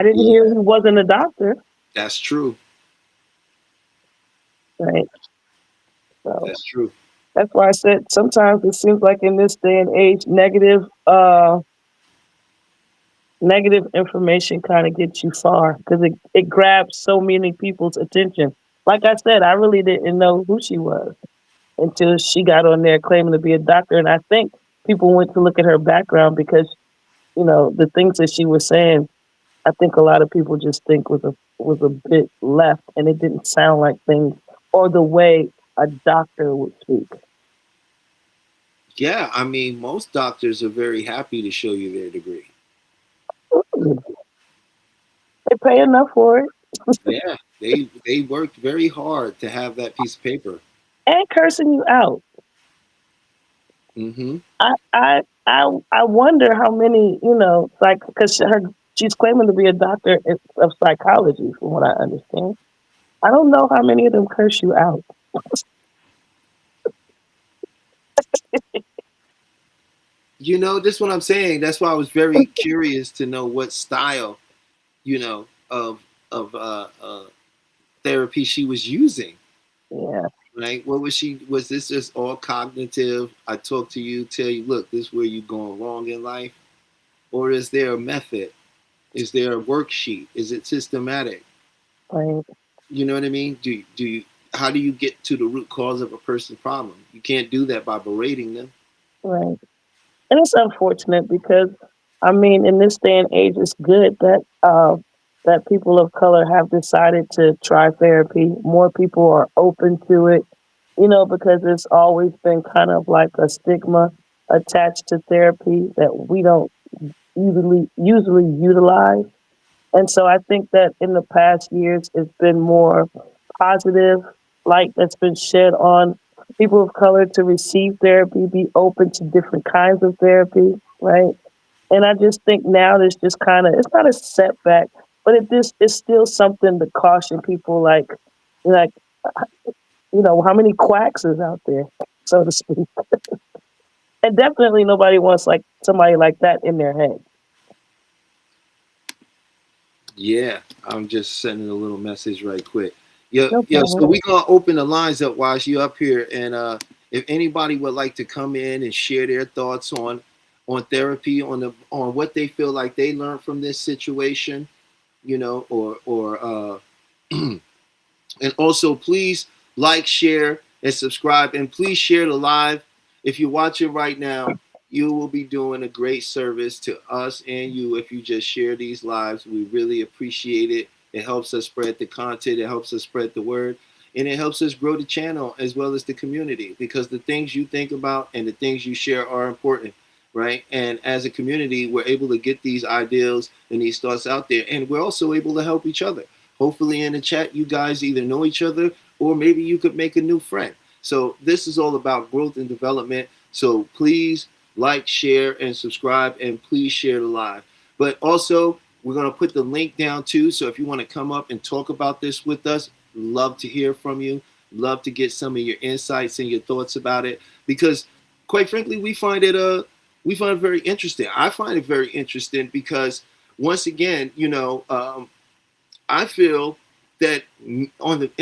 I didn't Yeah, hear he wasn't a doctor, that's true. right? So That's true. that's why I said sometimes it seems like in this day and age, negative information kind of gets you far because it grabs so many people's attention. Like I said, I really didn't know who she was until she got on there claiming to be a doctor. And I think people went to look at her background because, the things that she was saying, I think a lot of people just think was a bit left and it didn't sound like things or the way a doctor would speak. Yeah, I mean, most doctors are very happy to show you their degree. They pay enough for it Yeah, they worked very hard to have that piece of paper. and cursing you out. Mm-hmm. I wonder how many, like, because she's claiming to be a doctor of psychology, from what I understand. I don't know how many of them curse you out. This is what I'm saying. That's why I was very curious to know what style, of therapy she was using. Yeah, Right? What was she? Was this just all cognitive? I talk to you, tell you, look, this is where you're going wrong in life, or is there a method? Is there a worksheet? Is it systematic? right, You know what I mean? Do you? How do you get to the root cause of a person's problem? You can't do that by berating them. right. And it's unfortunate because, I mean, in this day and age, it's good that people of color have decided to try therapy. More people are open to it, because it's always been kind of like a stigma attached to therapy that we don't usually utilize. And so I think that in the past years, it's been more positive light that's been shed on people of color to receive therapy, be open to different kinds of therapy, right? And I just think now there's just kind of, it's not a setback, but it's still something to caution people like, how many quacks is out there, so to speak. And definitely nobody wants like somebody like that in their head. Yeah, I'm just sending a little message right quick. Yeah, No yeah. So problem. we're gonna open the lines up while you up here, and if anybody would like to come in and share their thoughts on therapy, on what they feel like they learned from this situation, or and also please like, share, and subscribe, and please share the live. If you're watching right now, you will be doing a great service to us and you if you just share these lives. We really appreciate it. It helps us spread the content, it helps us spread the word, and it helps us grow the channel as well as the community because the things you think about and the things you share are important, right? And as a community, we're able to get these ideals and these thoughts out there, and we're also able to help each other. Hopefully, in the chat, you guys either know each other or maybe you could make a new friend. So, this is all about growth and development. So, please like, share, and subscribe, and please share the live. But also, we're going to put the link down too. So, if you want to come up and talk about this with us, love to hear from you. Love to get some of your insights and your thoughts about it because, quite frankly, we find it very interesting. I find it very interesting because, once again, I feel that in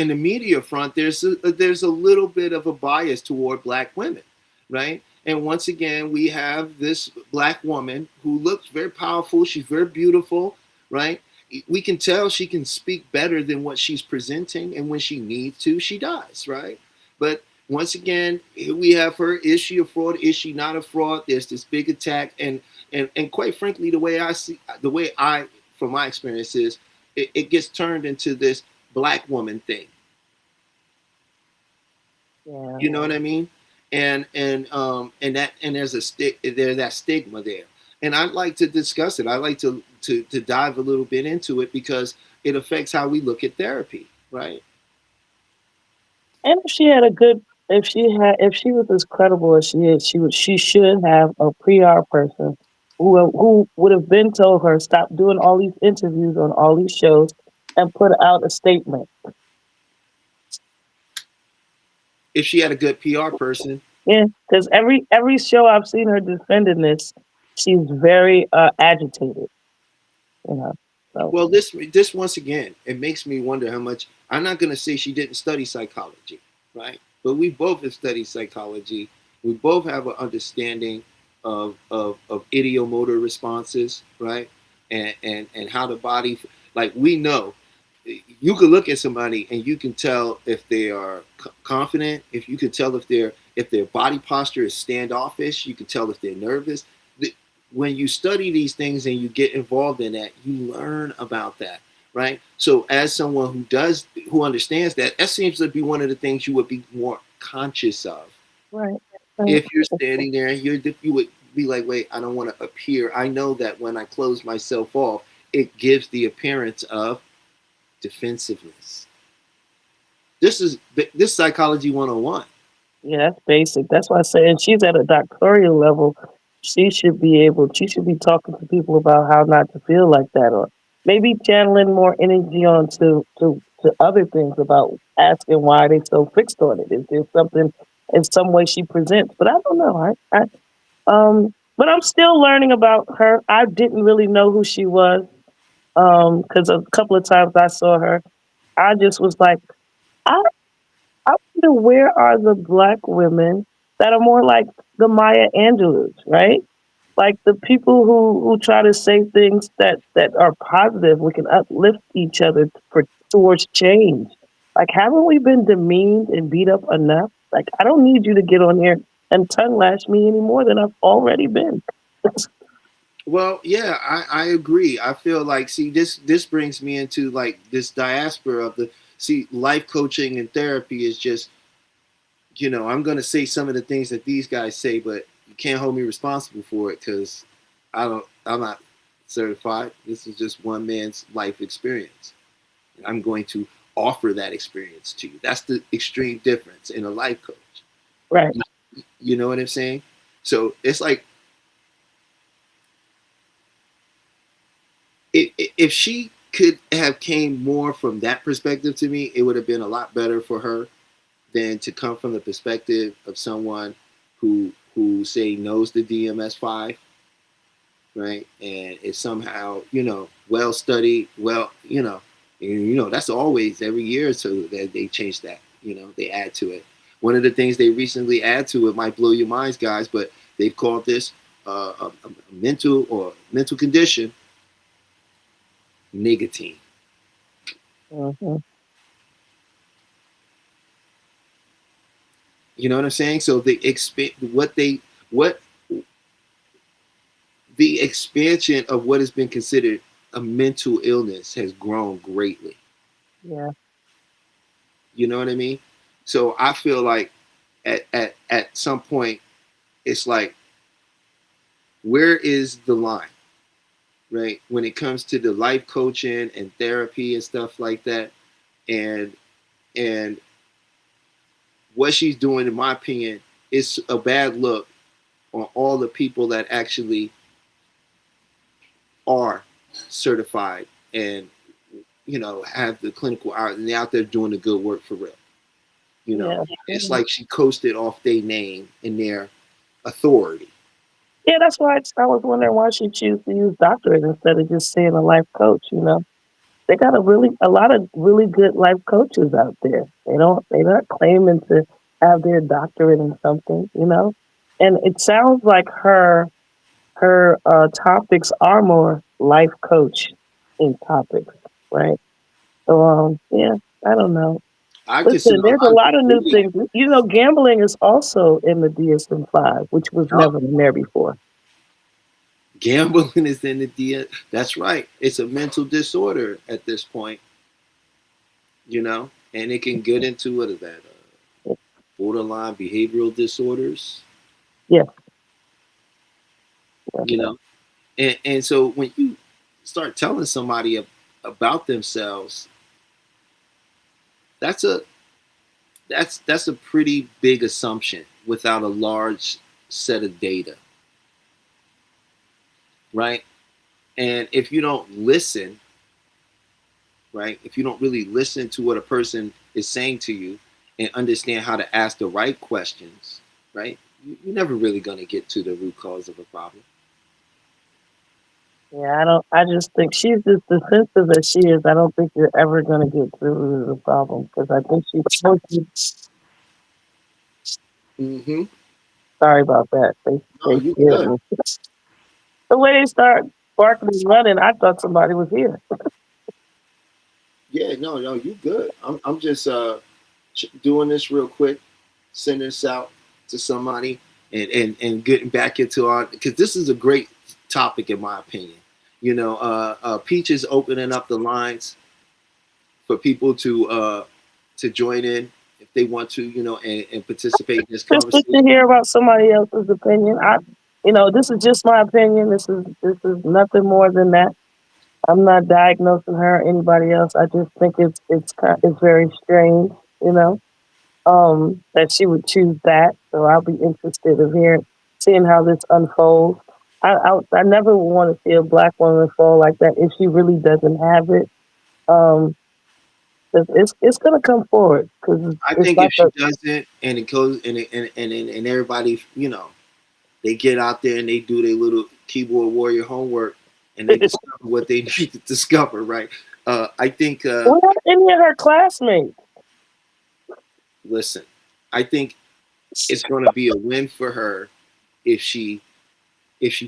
the media front, there's a little bit of a bias toward black women, right? And once again, we have this black woman who looks very powerful. She's very beautiful, right? We can tell she can speak better than what she's presenting, and when she needs to, she does, right? But once again, here we have her. Is she a fraud? Is she not a fraud? There's this big attack, and quite frankly, from my experience is it gets turned into this black woman thing. Yeah. You know what I mean? And there's that stigma there. And I'd like to discuss it. I'd like to dive a little bit into it because it affects how we look at therapy, right? And if she was as credible as she is, she should have a PR person who would have been told her stop doing all these interviews on all these shows and put out a statement. If she had a good PR person. Yeah, because every show I've seen her defending this, she's very agitated. You know, So Well, this once again, it makes me wonder how much. I'm not going to say she didn't study psychology, right? But we both have studied psychology. We both have an understanding of idiomotor responses, right? And how the body, like we know, you could look at somebody and you can tell if they are confident. If you can tell if their body posture is standoffish, you can tell if they're nervous. When you study these things and you get involved in that, you learn about that, right? So as someone who understands that, that seems to be one of the things you would be more conscious of. right, right, If you're standing there, you would be like, wait, I don't want to appear. I know that when I close myself off, it gives the appearance of defensiveness. This psychology 101. yeah, that's basic. That's why I say, and she's at a doctoral level. She should be talking to people about how not to feel like that, or maybe channeling more energy on to other things about asking why they so fixed on it. Is there something in some way she presents? But I don't know. But I'm still learning about her. I didn't really know who she was. Because a couple of times I saw her, I just was like, I I wonder where are the black women that are more like the Maya Angelous, right? Like the people who try to say things that are positive. We can uplift each other for towards change. Like, haven't we been demeaned and beat up enough? Like, I don't need you to get on here and tongue lash me any more than I've already been. Well, yeah, I agree. I feel like, see, this brings me into like this diaspora of the, see, life coaching and therapy is just, I'm going to say some of the things that these guys say, but you can't hold me responsible for it because I'm not certified. This is just one man's life experience. I'm going to offer that experience to you. That's the extreme difference in a life coach. Right. You know what I'm saying? So it's like, if she could have came more from that perspective to me, it would have been a lot better for her than to come from the perspective of someone who say knows the DMS5, right, and is somehow well studied, that's always every year or so that they change that, they add to it. One of the things they recently add to it might blow your minds, guys, but they've called this a mental condition, nicotine. Hmm. You know what I'm saying? So the expand what the expansion of what has been considered a mental illness has grown greatly. Yeah. You know what I mean? So I feel like at some point it's like, where is the line, right? When it comes to the life coaching and therapy and stuff like that, and and what she's doing, in my opinion, is a bad look on all the people that actually are certified and have the clinical hours and they're out there doing the good work for real. Yeah. It's like she coasted off their name and their authority. Yeah, that's why I was wondering why she choose to use doctorate instead of just saying a life coach. They got a lot of really good life coaches out there. They're not claiming to have their doctorate in something. And it sounds like her topics are more life coach in topics, right? So yeah, I don't know. I Listen, consider a there's a lot of lot of people new really. things. Gambling is also in the DSM-5, which was Oh, never in there before. gambling is in the D. That's right. It's a mental disorder at this point, and it can get into what is that? Borderline behavioral disorders, Yeah, you know. And so when you start telling somebody about themselves, that's a that's a pretty big assumption without a large set of data, right? And if you don't listen, right, if you don't really listen to what a person is saying to you and understand how to ask the right questions, right, you're never really going to get to the root cause of a problem. Yeah, I don't. I just think she's just defensive as she is. I don't think you're ever going to get to the root of the problem because I think she's. Mm-hmm. Sorry about that. No, They you scared good. me. The way they start barking and running, I thought somebody was here. Yeah, no, no, you good. I'm just doing this real quick, sending this out to somebody, and getting back into our, because this is a great topic in my opinion. Peach is opening up the lines for people to join in if they want to, and participate in this Just good to conversation. hear about somebody else's opinion. This is just my opinion. This is nothing more than that. I'm not diagnosing her or anybody else. I just think it's very strange, that she would choose that. So I'll be interested in seeing how this unfolds. I never want to see a black woman fall like that if she really doesn't have it. Um, 'Cause it's gonna come forward because I it's think like if she a doesn't, and it goes, and everybody, they get out there and they do their little keyboard warrior homework and they discover what they need to discover, right? I think, what about any of her classmates? listen, I think it's going to be a win for her if she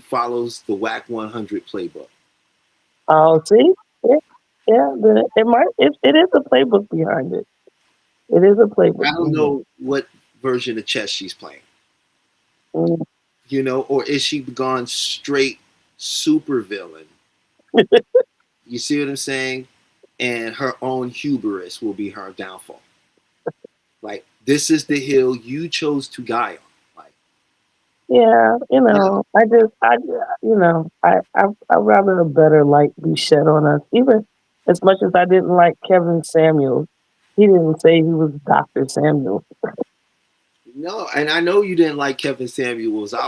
follows the WAC 100 playbook. Oh, see, yeah, yeah. It is a playbook behind it. It is a I playbook don't behind know what version of chess she's playing, it. or is she gone straight super villain? You see what I'm saying? And her own hubris will be her downfall. Like, this is the hill you chose to die on. Like, Yeah, you know, I'd rather a better light be shed on us. Even as much as I didn't like Kevin Samuels, he didn't say he was Dr. Samuel. no, and I know you didn't like Kevin Samuels. I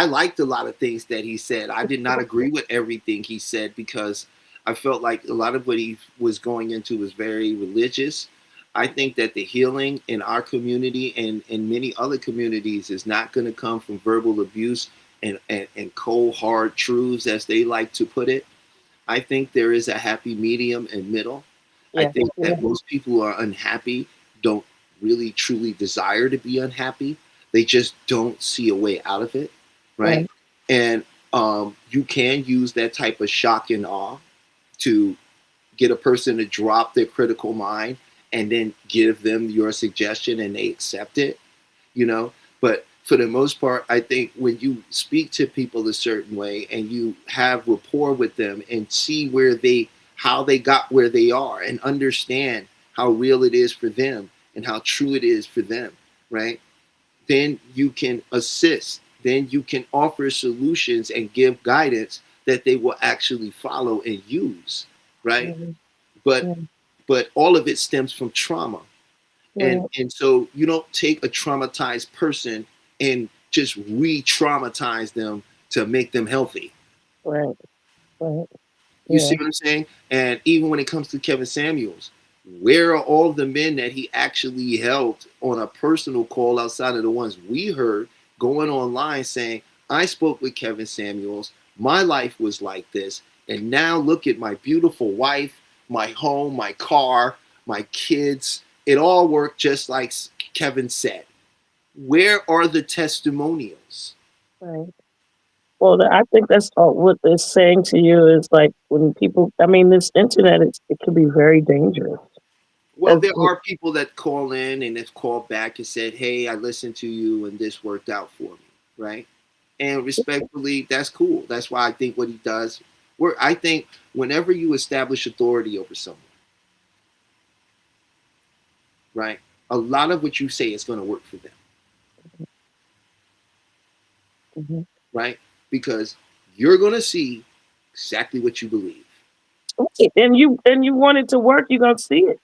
liked a lot of things that he said. I did not agree with everything he said because I felt like a lot of what he was going into was very religious. I think that the healing in our community and in many other communities is not going to come from verbal abuse and cold hard truths, as they like to put it. I think there is a happy medium and middle. I Yeah, think yeah, that most people who are unhappy don't really truly desire to be unhappy. They just don't see a way out of it, right? right. And you can use that type of shock and awe to get a person to drop their critical mind and then give them your suggestion and they accept it, you know. But for the most part, I think when you speak to people a certain way and you have rapport with them and see how they got where they are and understand how real it is for them and how true it is for them, right? Then you can assist. Then you can offer solutions and give guidance that they will actually follow and use, right? Yeah, But yeah, but all of it stems from trauma, and right, and so you don't take a traumatized person and just re-traumatize them to make them healthy. right, right. You Yeah, see what I'm saying? And even when it comes to Kevin Samuels, where are all the men that he actually helped on a personal call outside of the ones we heard going online saying, I spoke with Kevin Samuels, my life was like this, and now look at my beautiful wife, my home, my car, my kids. It all worked just like Kevin said. Where are the testimonials? right. Well, I think that's what they're saying to you is like when people. I mean, this internet it can be very dangerous. Well, 'Cause there are people that call in and have called back and said, "Hey, I listened to you and this worked out for me," right? And respectfully, that's cool. That's why I think what he does. Where I think whenever you establish authority over someone, right, a lot of what you say is going to work for them, Mhm. right? Because you're going to see exactly what you believe. Right, and you want it to work, you're gonna see it.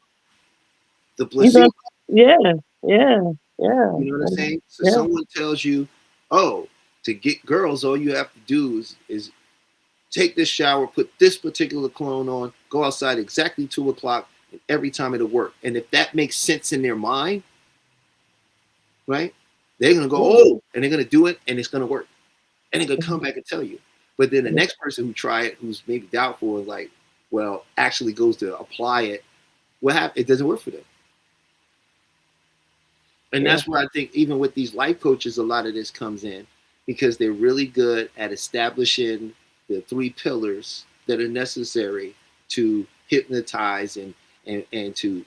The You gonna placebo. yeah, yeah, yeah, You know what I'm saying? So yeah. someone tells you, "Oh, to get girls, all you have to do is take this shower, put this particular cologne on, go outside exactly 2 o'clock, and every time it'll work." And if that makes sense in their mind, right, they're gonna go, Yeah. "Oh," and they're gonna do it, and it's gonna work, and they're gonna come back and tell you. But then the next person who try it, who's maybe doubtful, is like, well, actually goes to apply it. What happens? It doesn't work for them. And Yeah. that's where I think even with these life coaches, a lot of this comes in because they're really good at establishing the three pillars that are necessary to hypnotize and to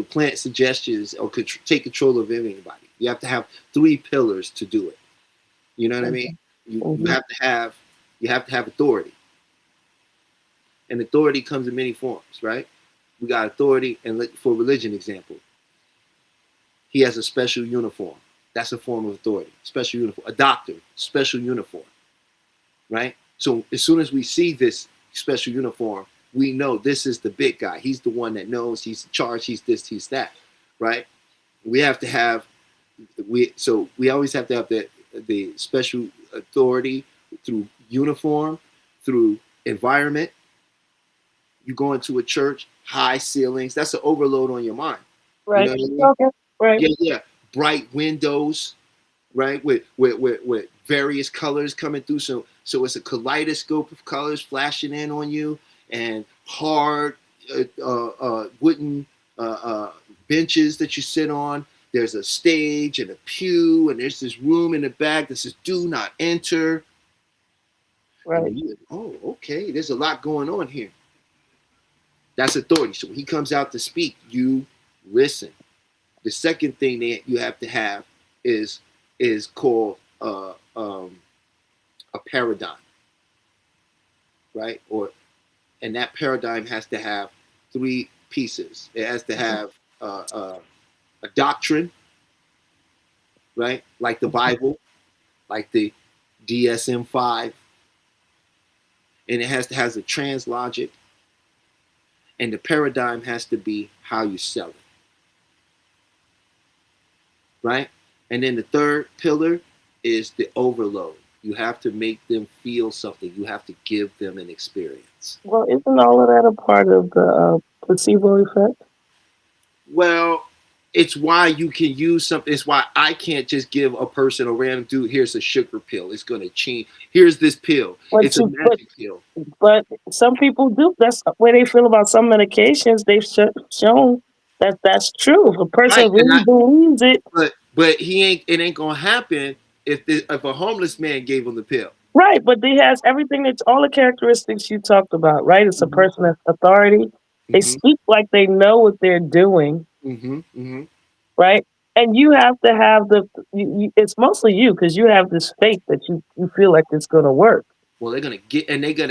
plant suggestions or take control of anybody. You have to have three pillars to do it. You know what I mean? You Mm-hmm. have to have authority, and authority comes in many forms, right? We got authority, and for religion example, he has a special uniform. That's a form of authority. Special uniform. A doctor, special uniform, right? So as soon as we see this special uniform, we know this is the big guy. He's the one that knows. He's in charge. He's this. He's that, right? We have to have we always have to have the special authority through uniform, through environment. You go into a church, high ceilings. That's an overload on your mind. You Right. know what I mean? Okay. Right. Yeah, yeah. Bright windows, right? With various colors coming through. So it's a kaleidoscope of colors flashing in on you, and hard wooden benches that you sit on. There's a stage and a pew, and there's this room in the back that says "Do not enter." And Right. you, oh, okay. There's a lot going on here. That's authority. So when he comes out to speak, you listen. The second thing that you have to have is called a paradigm, right? And that paradigm has to have three pieces. It has to have a doctrine, right? Like the Bible, like the DSM-5, and it has to has a translogic, and the paradigm has to be how you sell it, right? And then the third pillar is the overload. You have to make them feel something. You have to give them an experience. Well, isn't all of that a part of the placebo effect? Well, it's why you can use something. It's why I can't just give a person a random dude. Here's a sugar pill. It's going to change. Here's this pill. But It's a you, but magic pill. but some people do. That's the way they feel about some medications. They've shown that that's true. If a Right. person And really believes it, but he ain't. It ain't gonna happen if a homeless man gave him the pill. right? But he has everything. That's all the characteristics you talked about. Right? It's a Mm-hmm. person that's authority. They Mm-hmm. speak like they know what they're doing. Mm-hmm. Mm-hmm. Right? And you have to have it's mostly you because you have this faith that you feel like it's going to work. Well, they're gonna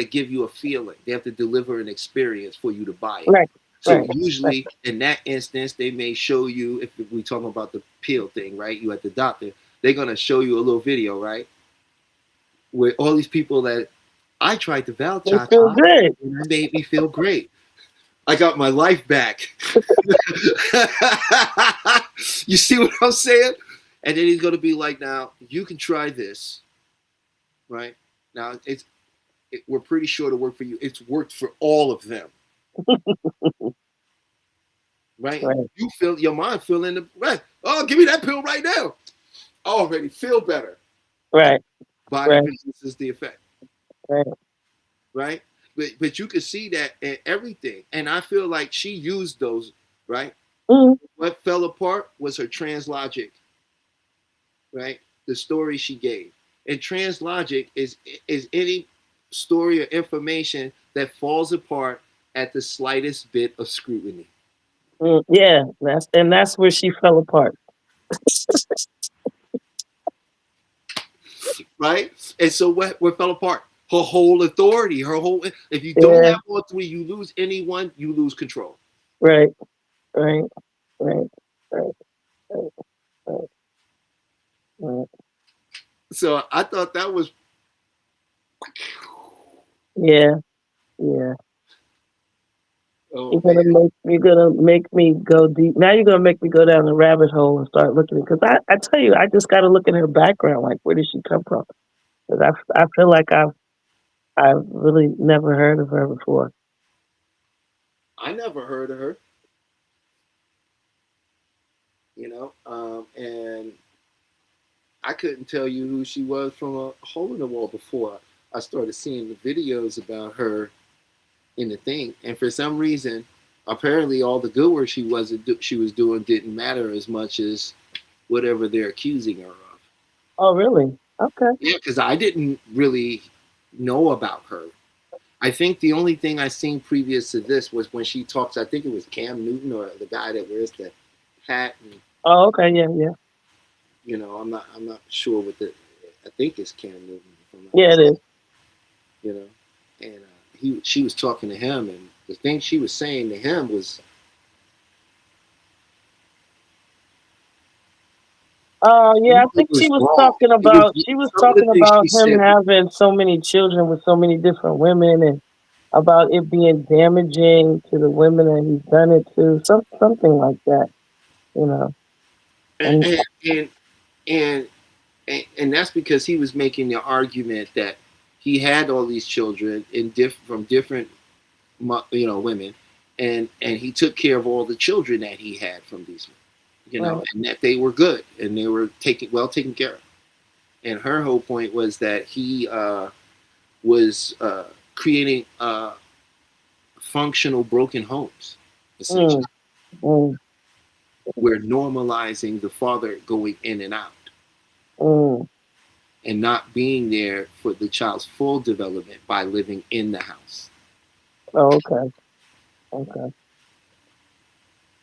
give you a feeling. They have to deliver an experience for you to buy it. Right. So Right. Right. usually in that instance, they may show you if we talking about the pill thing, right? You at the doctor, they're gonna show you a little video, right? With all these people that I tried the Val They Cha feel Cha good. and it made me feel great. I got my life back. You see what I'm saying? And then he's gonna be like, now you can try this, right? Now we're pretty sure to work for you. It's worked for all of them, right? Right. You feel your mind feeling the right. Oh, give me that pill right now. I already feel better. Right. Body Right. resists the effect, Right. right? But you can see that in everything, and I feel like she used those, right? Mm, What fell apart was her translogic, right? The story she gave. And translogic is any story or information that falls apart at the slightest bit of scrutiny, yeah. That's where she fell apart. right? And so what fell apart? Her whole authority, her whole. If you don't Yeah. have all three, you lose anyone, you lose control. Right. Right. Right. Right. Right. Right. Right. So I thought that was, Yeah. Yeah. oh man, You're gonna make me go deep. Now you're gonna make me go down the rabbit hole and start looking because I tell you I just got to look at her background. Like where did she come from? Because I feel like I've really never heard of her before. I never heard of her, and I couldn't tell you who she was from a hole in the wall before I started seeing the videos about her in the thing. And for some reason, apparently, all the good work she was doing didn't matter as much as whatever they're accusing her of. Oh, really? Okay. Yeah, because I didn't really know about her. I think the only thing I seen previous to this was when she talks. I think it was Cam Newton or the guy that wears the hat, and Oh, okay. Yeah, yeah. I'm not sure what the. I think it's Cam Newton, if I'm not Yeah, it mistaken. is. You know, and she was talking to him, and the thing she was saying to him was, Yeah, I it think was wrong. she was Some of the talking things about she him said. having so many children with so many different women, and about it being damaging to the women that he's done it to, something like that, you know. And And and and, and that's because he was making the argument that he had all these children from different women, and he took care of all the children that he had from these women, right, and that they were good and they were taken care of. And her whole point was that he was creating functional broken homes, mm, essentially. mm, We're normalizing the father going in and out mm. and not being there for the child's full development by living in the house. Oh, okay, okay,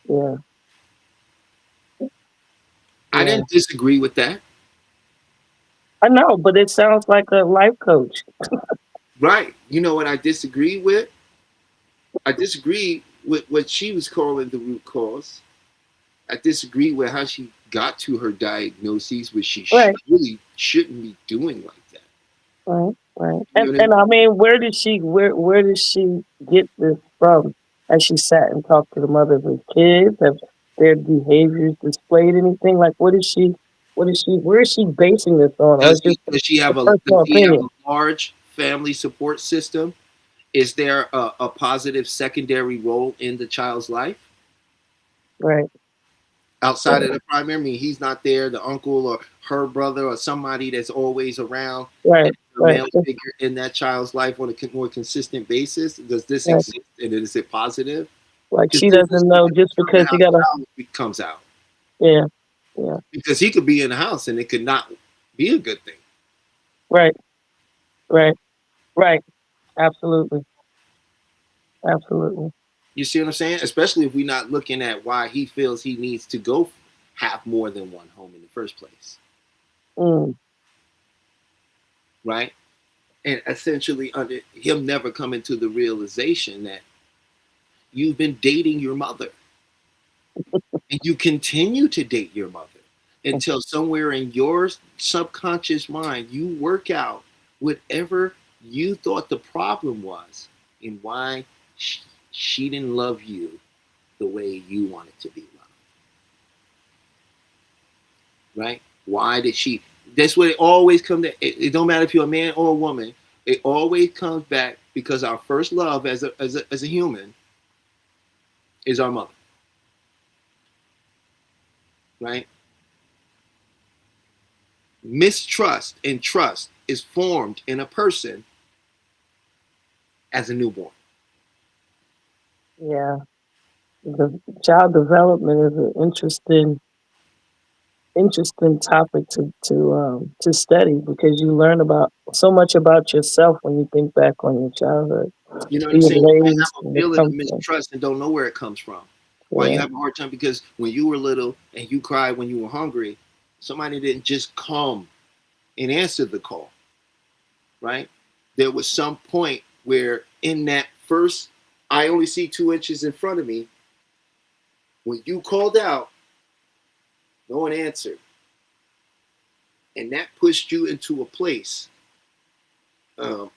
yeah, I yeah. didn't disagree with that. I know, but it sounds like a life coach. Right. You know what I disagree with? I disagree with what she was calling the root cause. I disagree with how she got to her diagnoses, which she Right, really shouldn't be doing like that. right, right. You know what I And mean? I mean, where did she get this from? Has she sat and talked to the mothers of kids? Have their behaviors displayed anything? Like, where is she basing this on? Or is just a Does personal he have opinion? a large family support system? Is there a positive secondary role in the child's life Right, outside right, of the primary? I mean, he's not there. The uncle or her brother or somebody that's always around right, and a right, male figure in that child's life on a more consistent basis. Does this right. exist and is it positive? Like Because she this is doesn't what know just from the because she house got a child comes out. yeah, yeah. Because he could be in the house and it could not be a good thing. Right, right, right. Absolutely, absolutely. You see what I'm saying? Especially if we're not looking at why he feels he needs to go have more than one home in the first place, Mm, right? And essentially, under him never coming to the realization that you've been dating your mother and you continue to date your mother until somewhere in your subconscious mind you work out whatever you thought the problem was and why she didn't love you the way you wanted to be loved, right? Why did she? That's what it always comes to. It don't matter if you're a man or a woman. It always comes back because our first love as a human is our mother, right? Mistrust and trust is formed in a person as a newborn. yeah. The child development is an interesting topic to study because you learn about so much about yourself when you think back on your childhood, You know what I'm being saying? You might raised have a and the feeling of comfort. mistrust and don't know where it comes from. Why you Yeah, have a hard time because when you were little and you cried when you were hungry, somebody didn't just come and answer the call, right? There was some point where in that first, I only see 2 inches in front of me. When you called out, no one answered, and that pushed you into a place. Um,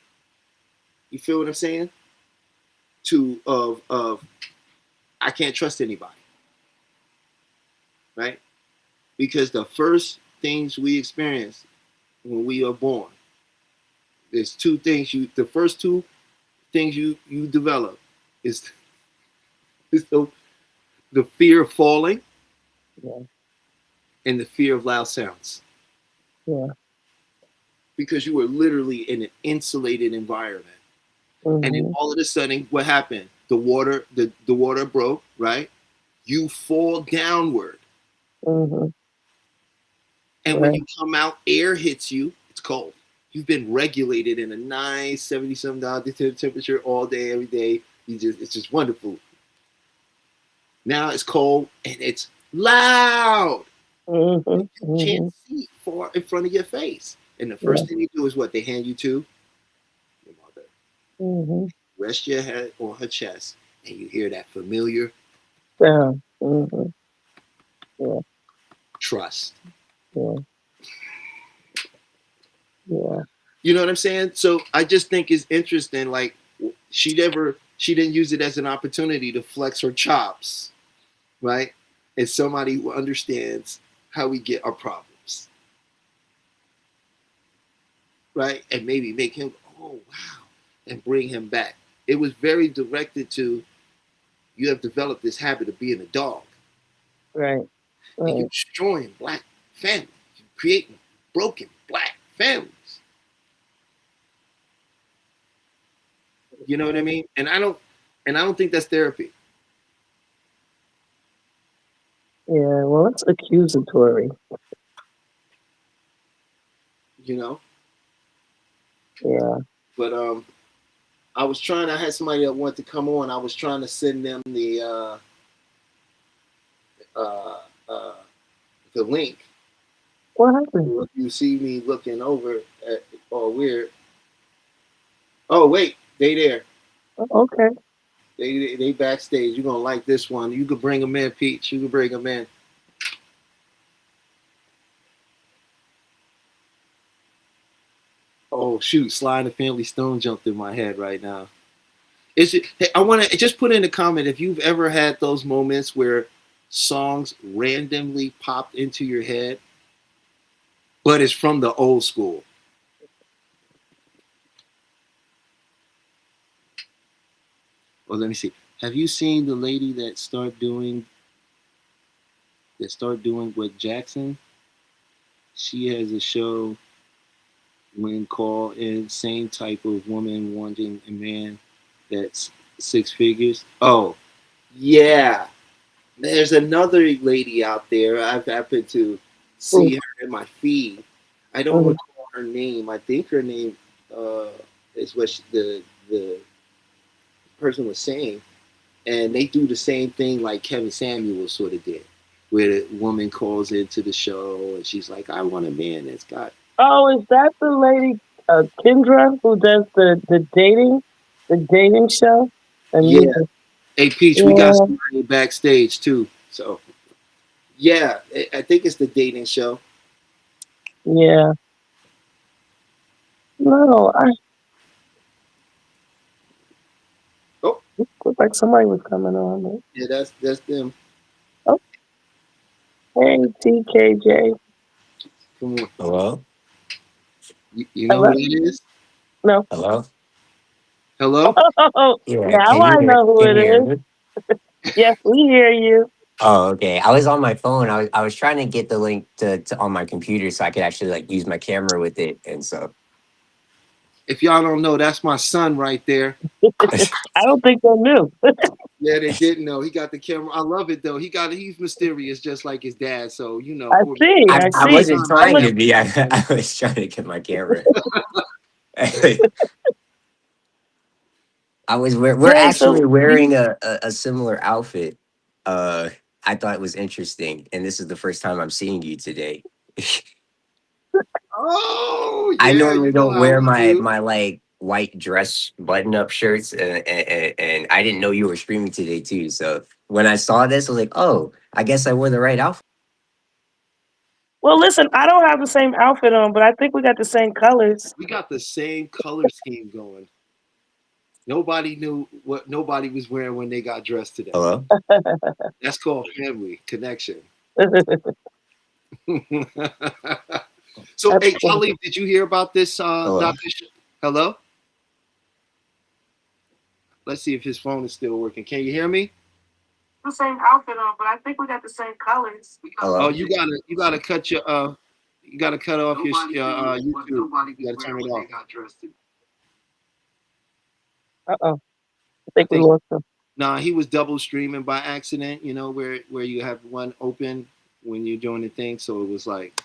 you feel what I'm saying? Of I can't trust anybody, right? Because the first things we experience when we are born, there's two things the first two things you develop is, is the fear of falling yeah, and the fear of loud sounds. Yeah. because you were literally in an insulated environment. And then Mhm. all of a sudden, what happened? The water broke, right? You fall downward. Mhm. And when Right. you come out, air hits you, it's cold. You've been regulated in a nice 70 some dollar temperature all day, every day. It's just wonderful. Now it's cold and it's loud. Mhm. You can't Mhm. see far in front of your face. And the Yeah. first thing they do is what? They hand you to your mother. Mhm. Rest your head on her chest, and you hear that familiar Yeah. Mhm. Yeah. trust. Yeah. Yeah. You know what I'm saying? So I just think it's interesting. Like she didn't use it as an opportunity to flex her chops, right? And somebody who understands how we get our problems, right? And maybe make him, oh wow, and bring him back. It was very directed to you have developed this habit of being a dog, Right. and you're Right. destroying black families, you're creating broken black families. You know what I mean? And I don't think that's therapy. Yeah. Well, it's accusatory. You know, Yeah. but I was trying. I had somebody that wanted to come on. I was trying to send them uh, uh, the link. What happened? If you see me looking over at all weird. Oh wait, they there. Oh, okay. They backstage. You're gonna like this one. You could bring them in, Peach. You could bring them in. Oh shoot, Sly and the Family Stone jumped in my head right now. Hey, I want to just put in a comment if you've ever had those moments where songs randomly popped into your head, but it's from the old school. Well, let me see. Have you seen the lady that start doing with Jackson? She has a show when called in same type of woman wanting a man that's six figures. Oh yeah, there's another lady out there. I've happened to Ooh. see her in my feed. I don't Mhm. recall her name. I think her name uh, is what the person was saying, and they do the same thing like Kevin Samuels sort of did, where the woman calls into the show and she's like, "I want a man that's got." Oh, is that the lady, Kendra, who does the dating show? And Yeah, you, hey Peach, we got yeah, somebody backstage too. So yeah, I think it's the dating show. yeah. No, I Oh looked like somebody was coming on. yeah, that's them. Oh, hey, TKJ. Come on, Hello? you know who Hello? that is? No. Hello? Hello. Oh, Yeah, now I know who can it you hear is. me? Yes, we hear you. Oh, okay. I was on my phone. I was trying to get the link to on my computer so I could actually like use my camera with it. And so If y'all don't know, that's my son right there. I don't think they knew. Yeah, they didn't know. He got the camera. I love it though. He's mysterious just like his dad. So I for me, see. I, I I my see. wasn't son, I Well, trying look, to definitely be. I, understand. I was trying to get my camera. We're hey, so actually you, wearing a similar outfit. Uh I thought it was interesting. And this is the first time I'm seeing you today. Oh I yeah, normally you know don't how wear we do. my like white dress button up shirts, and I didn't know you were streaming today too. So when I saw this, I was like, oh, I guess I wore the right outfit. well, listen, I don't have the same outfit on, but I think we got the same colors. We got the same color scheme going. Nobody knew what nobody was wearing when they got dressed today. Hello, That's called family connection. So, That's hey, cool. Khalid, did you hear about this, hello. Doctor? Hello. Let's see if his phone is still working. Can you hear me? The same outfit on, but I think we got the same colors. Oh, Hello. you gotta cut your You got to cut off your YouTube. You got to turn it off. Uh-oh. I I think we think lost him. nah, he was double streaming by accident. You know where you have one open when you're doing the thing, so it was like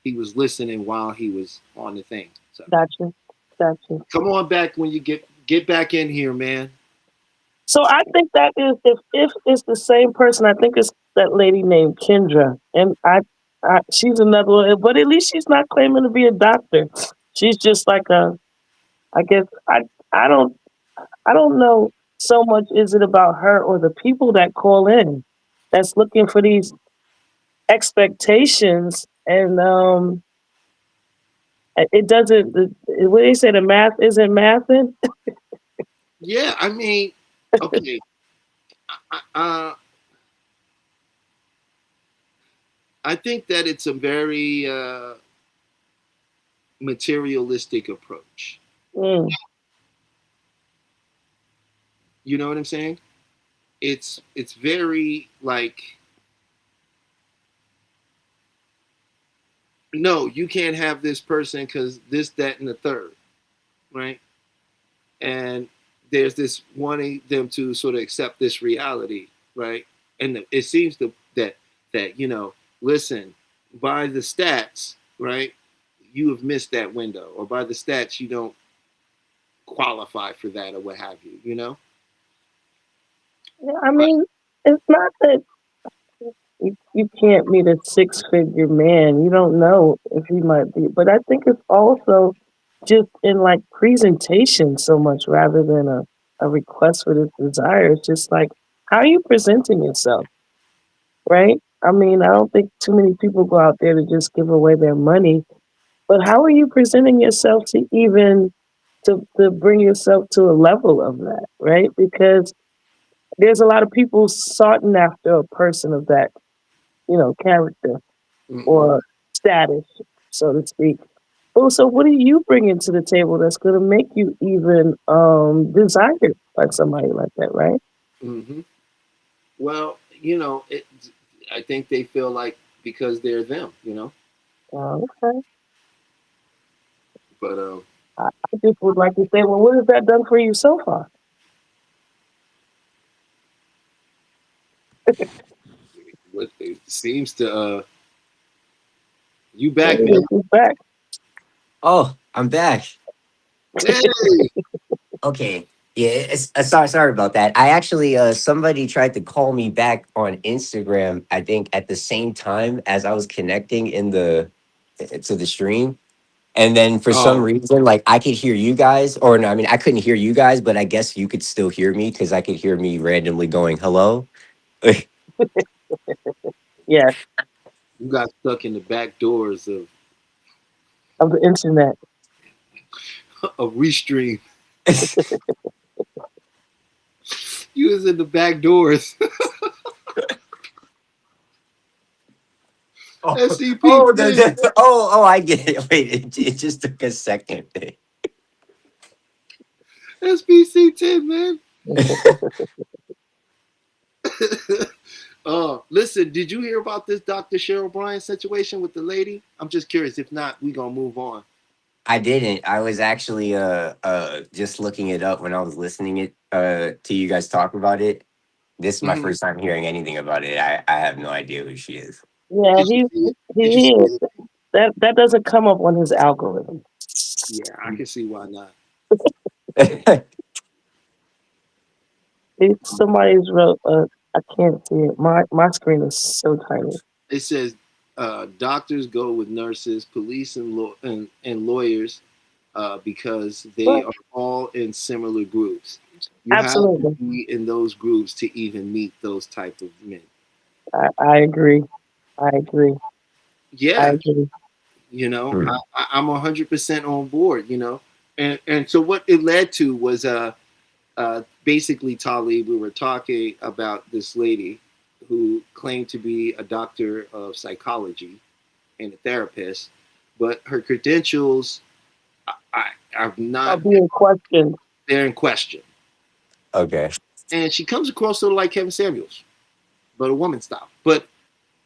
he was listening while he was on the thing. So Gotcha. Gotcha. come on back when you get back in here, man. So I think that is if it's the same person, I think it's that lady named Kendra, and she's another one, but at least she's not claiming to be a doctor. She's just like a, I guess I don't I don't know so much is it about her or the people that call in that's looking for these expectations, and it doesn't. What they say, the math isn't mathing. Yeah, I mean, okay. Uh, I think that it's a very materialistic approach. Mm, You know what I'm saying? It's very like, no, you can't have this person because this, that, and the third, right? And there's this wanting them to sort of accept this reality, right? And it seems that listen, by the stats, right, you have missed that window, or by the stats, you don't qualify for that, or what have you, you know? yeah, I mean, it's not that you can't meet a six-figure man. You don't know if he might be, but I think it's also just in like presentation so much rather than a request for this desire. It's just like how are you presenting yourself, right? I mean, I don't think too many people go out there to just give away their money, but how are you presenting yourself to even to bring yourself to a level of that, right? Because there's a lot of people sought after a person of that, character Mm-mm, or status, so to speak. Oh, so what are you bringing to the table that's going to make you even desired by somebody like that, right? mm-hmm. Well, I think they feel like because they're them, Okay. but I just would like to say, well, what has that done for you so far? what it seems to you Hey, back, man. she's back. Oh, I'm back. Hey. Okay. Yeah, sorry about that. I actually somebody tried to call me back on Instagram, I think at the same time as I was connecting in the to the stream. And then for some Oh, reason, like I could hear you guys, or no, I mean I couldn't hear you guys, but I guess you could still hear me because I could hear me randomly going hello. Yeah, you got stuck in the back doors of of the internet. Restream. You was in the back doors. Oh, SCP 10. I get it. Wait, it just took a second. SBC 10, man. Listen, did you hear about this Dr. Cheryl Bryant situation with the lady? I'm just curious. If not, we gonna move on. I didn't. I was actually just looking it up when I was listening it to you guys talk about it. This is my Mm-hmm. first time hearing anything about it. I have no idea who she is. Yeah, Did you see it? Did you he see is. it? That doesn't come up on his algorithm. Yeah, I can see why not. Somebody's wrote. I can't see it. My screen is so tiny. It says doctors go with nurses, police, and lawyers because they But are all in similar groups. You have to absolutely, be in those groups to even meet those type of men. I agree. I agree. I Yeah, agree. Hmm. I'm 100% on board. And so what it led to was basically, Tali, we were talking about this lady who claimed to be a doctor of psychology and a therapist, but her credentials are Are not, being questioned. they're in question. Okay. And she comes across sort of like Kevin Samuels, but a woman style. But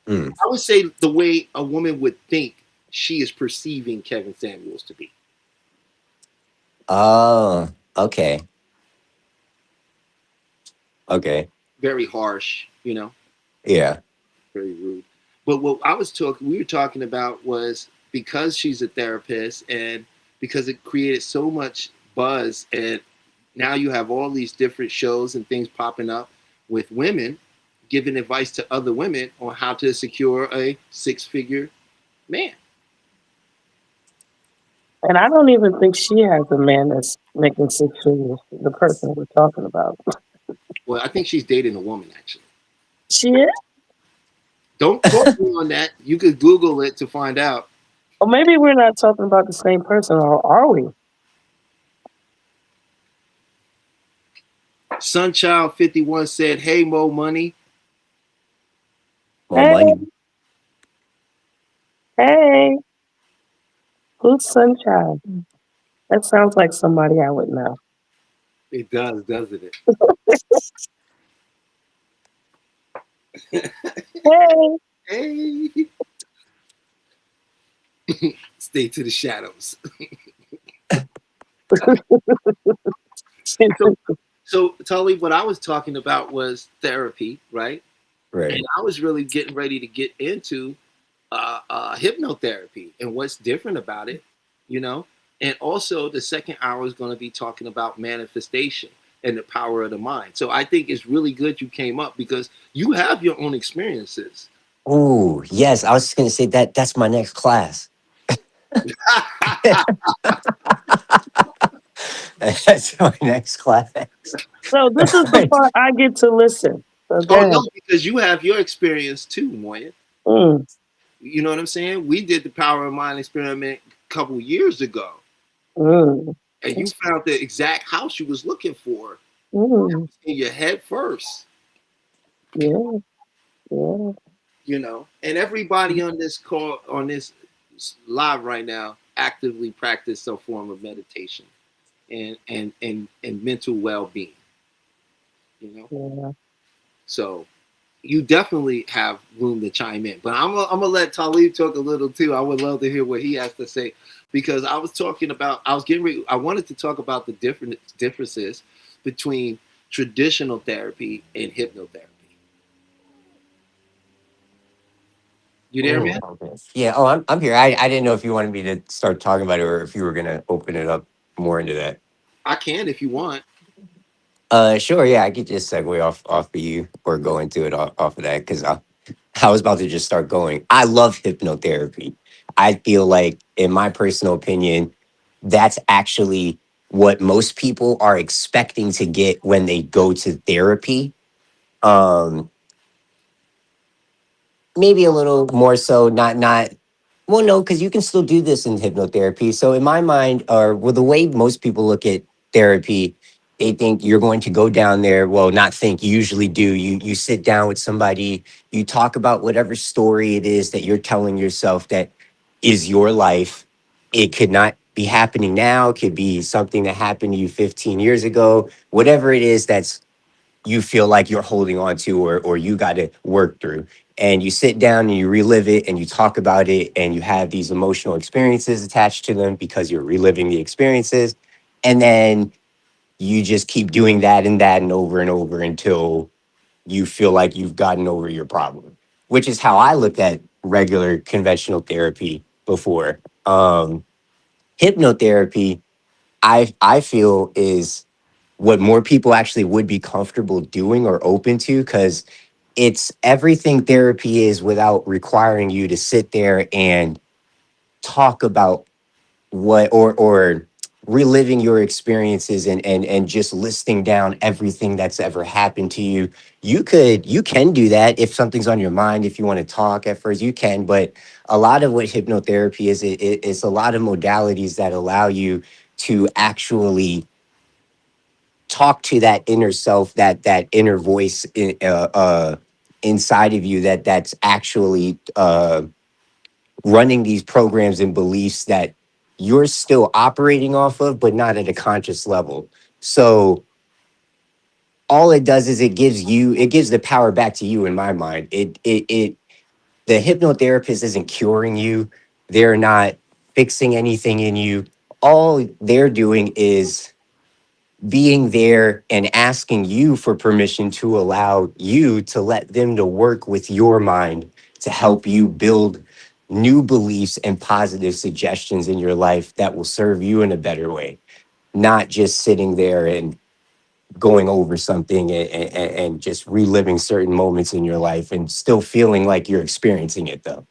Hmm. I would say the way a woman would think she is perceiving Kevin Samuels to be. Oh, okay. Okay. Very harsh, you know, Yeah. very rude. But what we were talking about was because she's a therapist and because it created so much buzz, and now you have all these different shows and things popping up with women giving advice to other women on how to secure a six-figure man. And I don't even think she has a man that's making six figures. The person we're talking about. Well, I think she's dating a woman actually. She is, Don't quote me on that. You could Google it to find out. or maybe we're not talking about the same person, or are we? Sunchild 51 said, "Hey Mo Money." More Hey, money. hey, who's Sunshine? That sounds like somebody I would know. It does, doesn't it? Hey, Hey, stay to the shadows. So, so Tully, what I was talking about was therapy, right? And Right. I was really getting ready to get into hypnotherapy and what's different about it, you know. And also, the second hour is going to be talking about manifestation and the power of the mind. So I think it's really good you came up because you have your own experiences. Oh, yes. I was just gonna say that that's my next class. That's my next class. so this is the part I get to listen. So Oh go no, because you have your experience too, Moya. ahead. You know what I'm saying? We did the power of mind experiment a couple years ago, Mm, and you found the exact house you was looking for mm, in your head first. yeah, yeah. You know, and everybody on this call, on this live right now, actively practice some form of meditation and mental well-being. You know, Yeah. so you definitely have room to chime in. But I'm gonna let Talib talk a little too. I would love to hear what he has to say because I was talking about I was getting ready, I wanted to talk about the differences between traditional therapy and hypnotherapy. You there, Oh, man? okay. Yeah. Oh, I'm here. I didn't know if you wanted me to start talking about it or if you were gonna open it up more into that. I can if you want. Sure. Yeah, I could just segue off of you or go into it off of that because I was about to just start going. I love hypnotherapy. I feel like, in my personal opinion, that's actually what most people are expecting to get when they go to therapy. Um, Maybe a little more so, not well, no, because you can still do this in hypnotherapy. So in my mind, or well, the way most people look at therapy, they think you're going to go down there. Well, not think, you usually do. You sit down with somebody, you talk about whatever story it is that you're telling yourself that is your life. It could not be happening now, it could be something that happened to you 15 years ago, whatever it is that's you feel like you're holding on to or you got to work through, and you sit down and you relive it and you talk about it and you have these emotional experiences attached to them because you're reliving the experiences, and then you just keep doing that and over until you feel like you've gotten over your problem, which is how I looked at regular conventional therapy before. Hypnotherapy, I feel, is what more people actually would be comfortable doing or open to, because it's everything therapy is without requiring you to sit there and talk about what or reliving your experiences and just listing down everything that's ever happened to you. You can do that if something's on your mind. If you want to talk at first, you can. But a lot of what hypnotherapy is, it's a lot of modalities that allow you to actually talk to that inner self, that inner voice inside of you, that's actually running these programs and beliefs that you're still operating off of, but not at a conscious level. So all it does is it gives the power back to you. In my mind, the hypnotherapist isn't curing you. They're not fixing anything in you. All they're doing is being there and asking you for permission to allow you to let them to work with your mind to help you build new beliefs and positive suggestions in your life that will serve you in a better way, not just sitting there and going over something and just reliving certain moments in your life and still feeling like you're experiencing it, though,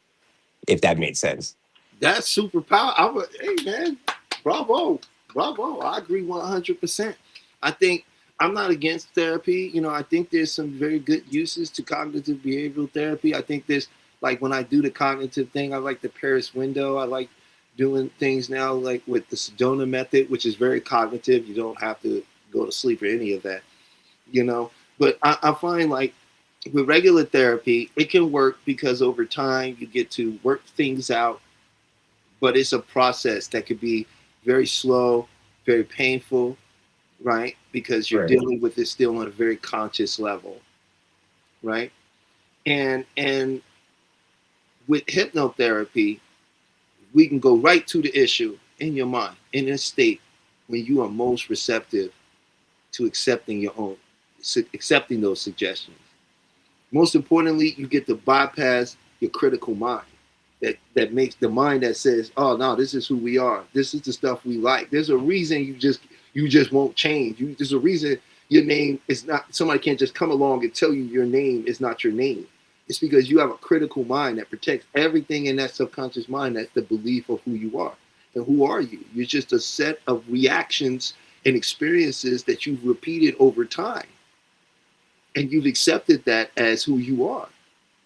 if that makes sense. That's super power. Hey man, bravo, bravo. I agree 100%. I think I'm not against therapy. You know, I think there's some very good uses to cognitive behavioral therapy. I think there's like when I do the cognitive thing, I like the Paris window. I like doing things now like with the Sedona method, which is very cognitive. You don't have to go to sleep or any of that, you know. But I find like with regular therapy, it can work because over time you get to work things out, but it's a process that could be very slow, very painful, right? Because you're Right. dealing with it still on a very conscious level, right? And with hypnotherapy, we can go right to the issue in your mind, in a state when you are most receptive to accepting those suggestions. Most importantly, you get to bypass your critical mind that makes the mind that says, "Oh no, this is who we are. This is the stuff we like." There's a reason you just won't change. There's a reason your name is not. Somebody can't just come along and tell you your name is not your name. It's because you have a critical mind that protects everything in that subconscious mind. That's the belief of who you are. And who are you? You're just a set of reactions and experiences that you've repeated over time, and you've accepted that as who you are.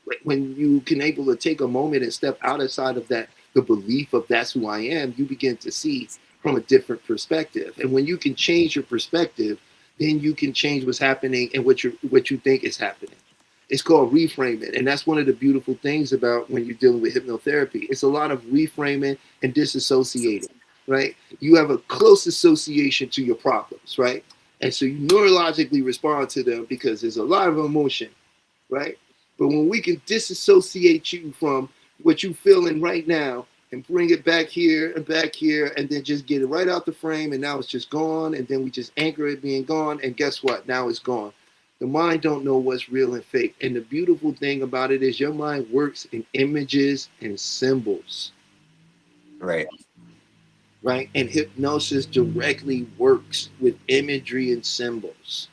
Like when you can able to take a moment and step outside of that, the belief of that's who I am, you begin to see from a different perspective. And when you can change your perspective, then you can change what's happening and what you think is happening. It's called reframing, and that's one of the beautiful things about when you're dealing with hypnotherapy. It's a lot of reframing and disassociating, right? You have a close association to your problems, right? And so you neurologically respond to them because there's a lot of emotion, right? But when we can disassociate you from what you're feeling right now and bring it back here, and then just get it right out the frame, and now it's just gone, and then we just anchor it being gone, and guess what? Now it's gone. The mind don't know what's real and fake. And the beautiful thing about it is your mind works in images and symbols, Right. right? And hypnosis directly works with imagery and symbols.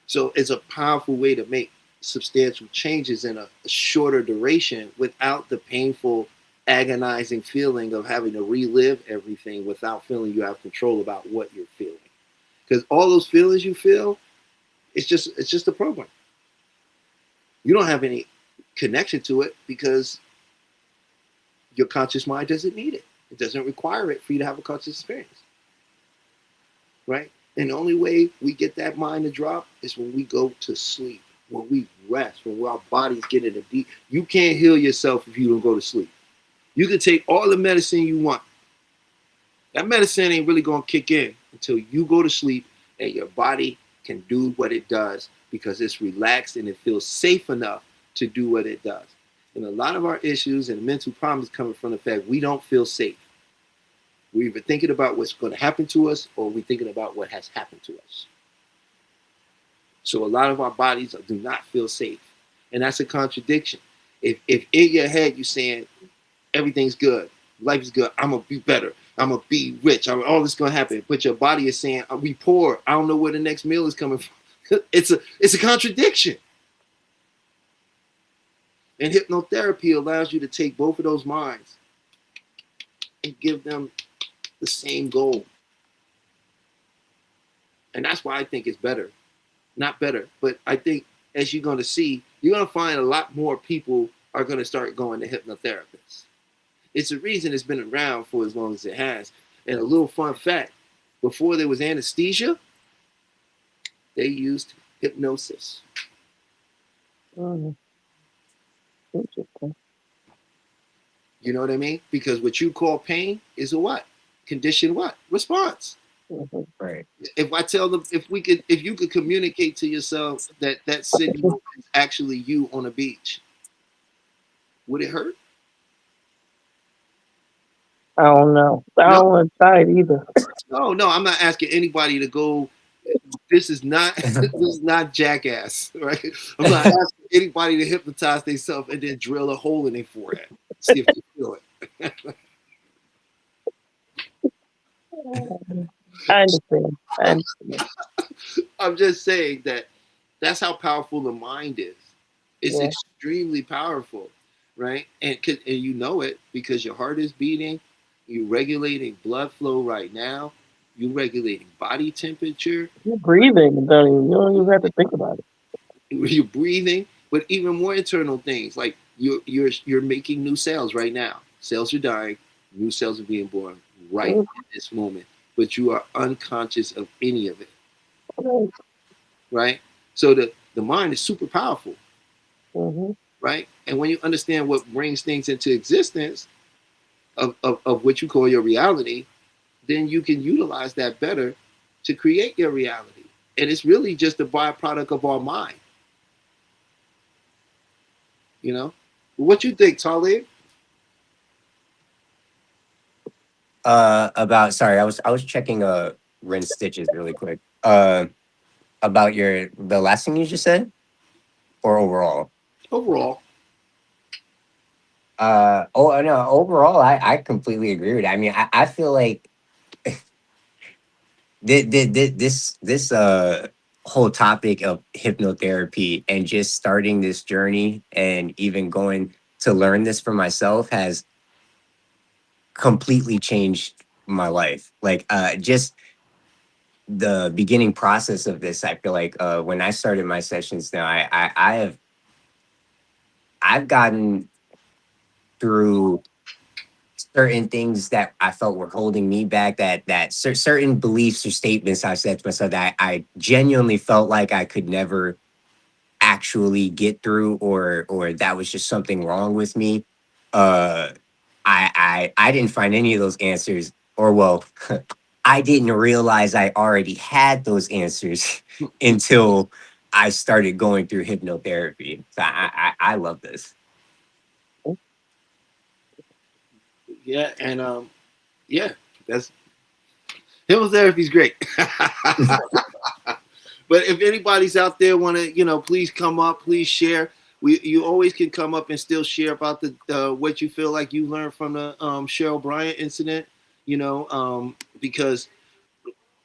So it's a powerful way to make substantial changes in a shorter duration without the painful, agonizing feeling of having to relive everything without feeling you have control about what you're feeling. Because all those feelings you feel, it's just a program. You don't have any connection to it because your conscious mind doesn't need it. It doesn't require it for you to have a conscious experience, right? And the only way we get that mind to drop is when we go to sleep, when we rest, when our bodies get in a deep. You can't heal yourself if you don't go to sleep. You can take all the medicine you want. That medicine ain't really gonna kick in until you go to sleep and your body can do what it does because it's relaxed and it feels safe enough to do what it does. And a lot of our issues and mental problems coming from the fact we don't feel safe. We're either thinking about what's going to happen to us or we're thinking about what has happened to us. So a lot of our bodies do not feel safe. And that's a contradiction. If in your head you're saying everything's good, life is good, I'm going to be better, I'm going to be rich, all this is going to happen, but your body is saying, we poor, I don't know where the next meal is coming from. It's a contradiction. And hypnotherapy allows you to take both of those minds and give them the same goal. And that's why I think it's better. Not better, but I think as you're going to see, you're going to find a lot more people are going to start going to hypnotherapists. It's a reason it's been around for as long as it has. And a little fun fact, before there was anesthesia, they used hypnosis. Mm, interesting. You know what I mean? Because what you call pain is a what? Condition what? Response. Mhm. Right. If I tell them, if you could communicate to yourself that that city is actually you on a beach, would it hurt? I don't know. I No, don't want to try it either. no, no. I'm not asking anybody to go. This is not this is not jackass, right? I'm not asking anybody to hypnotize themselves and then drill a hole in their forehead. See if they feel it. I understand. I understand. I'm just saying that that's how powerful the mind is. It's Yeah. extremely powerful, right? And you know it because your heart is beating, you're regulating blood flow right now, you're regulating body temperature, You're breathing, you don't even have to think about it. you're breathing, but even more internal things like you're making new cells right now. Cells are dying, new cells are being born right Mm, in this moment, but you are unconscious of any of it, right. right? So the mind is super powerful, Mm-hmm. right? And when you understand what brings things into existence of what you call your reality, then you can utilize that better to create your reality. And it's really just a byproduct of our mind, you know? What you think, Talib? About sorry, I was checking Ren stitches really quick. About your the last thing you just said or overall. Overall, Oh no, overall I completely agree with it. I mean, I feel like this whole topic of hypnotherapy and just starting this journey and even going to learn this for myself has completely changed my life. Like just the beginning process of this, I feel like when I started my sessions now, I've gotten through certain things that I felt were holding me back, that certain beliefs or statements I said to myself that I genuinely felt like I could never actually get through, or that was just something wrong with me. Uh I didn't find any of those answers, or well, I didn't realize I already had those answers until I started going through hypnotherapy. So I love this. yeah, and yeah, that's hypnotherapy is great. But if anybody's out there want to, please come up, please share. You always can come up and still share about the what you feel like you learned from the Cheryl Bryant incident. Because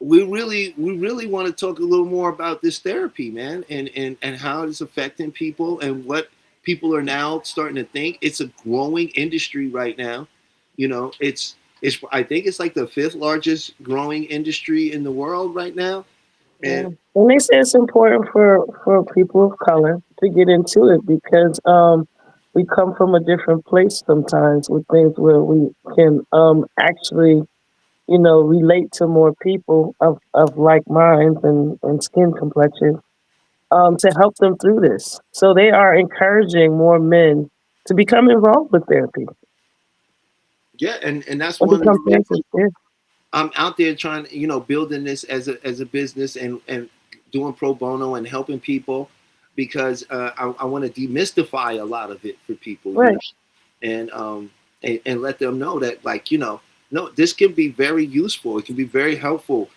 we really want to talk a little more about this therapy, man, and how it's affecting people and what people are now starting to think. It's a growing industry right now. It's I think it's like the fifth largest growing industry in the world right now. And Yeah. And they say it's important for people of color to get into it because we come from a different place sometimes with things where we can actually, relate to more people of like minds and skin complexion to help them through this. So they are encouraging more men to become involved with therapy yeah, and that's and one of become the reasons therapists. Yeah. I'm out there trying, building this as a business and doing pro bono and helping people because I want to demystify a lot of it for people, Right. and and let them know that, like, no, this can be very useful. It can be very helpful,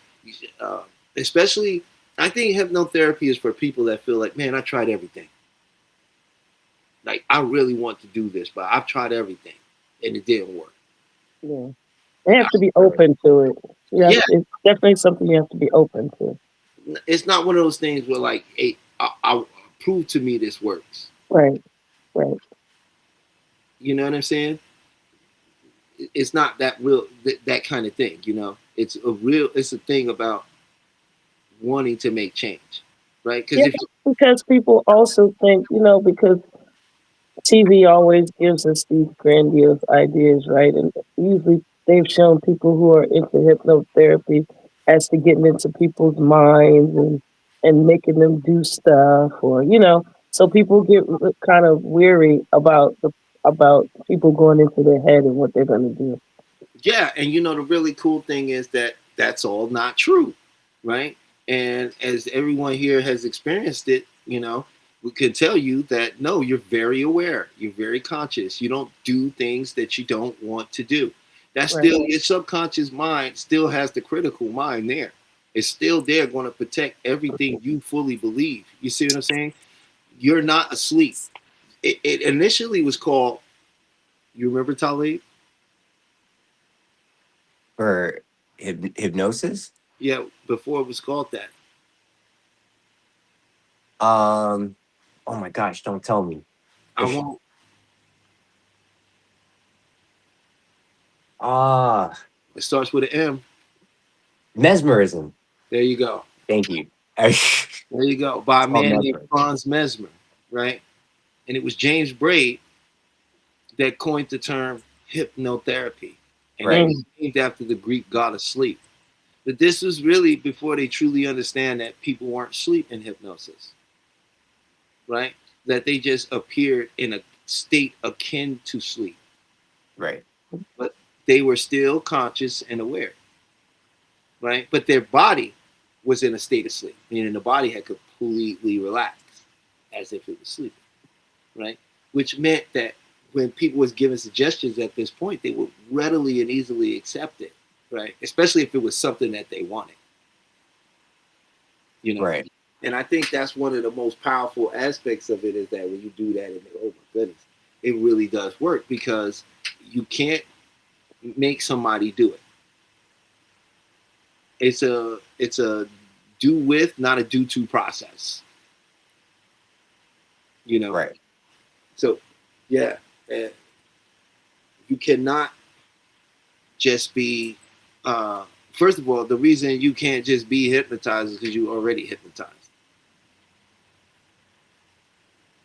uh, especially. I think hypnotherapy is for people that feel like, man, I tried everything. Like, I really want to do this, but I've tried everything and it didn't work. Yeah. They have to be open to it. Yeah, Yeah, it's definitely something you have to be open to. it's not one of those things where, like, hey, I prove to me this works. Right. Right. You know what I'm saying? It's not that real that kind of thing. It's a thing about wanting to make change, right? Because Yeah, if because people also think, because TV always gives us these grandiose ideas, right? And usually they've shown people who are into hypnotherapy as to getting into people's minds and making them do stuff or, so people get kind of weary about people going into their head and what they're going to do. yeah, and the really cool thing is that that's all not true, right? And as everyone here has experienced it, we can tell you that no, you're very aware, you're very conscious, you don't do things that you don't want to do. That's Right. still your subconscious mind still has the critical mind there. It's still there going to protect everything you fully believe. You see what I'm saying? You're not asleep. It initially was called, you remember Talib? For hypnosis. Yeah, before it was called that. Um, oh my gosh, don't tell me. I won't. Ah, It starts with an M. mesmerism. There you go. Thank you. It's There you go. By a called man named mesmerism. Franz Mesmer, right? And it was James Braid that coined the term hypnotherapy. And it Right, was named after the Greek god of sleep. But this was really before they truly understand that people weren't asleep in hypnosis, right? That they just appeared in a state akin to sleep, right, but they were still conscious and aware, right? But their body was in a state of sleep, meaning the body had completely relaxed as if it was sleeping, right? Which meant that when people was given suggestions at this point, they would readily and easily accept it, right? Especially if it was something that they wanted, you know. right, And I think that's one of the most powerful aspects of it is that when you do that, and oh my goodness, it really does work because you can't make somebody do it. It's a do with, not a do to process. You know, right. so yeah, uh, you cannot just be. First of all, the reason you can't just be hypnotized is because you already hypnotized.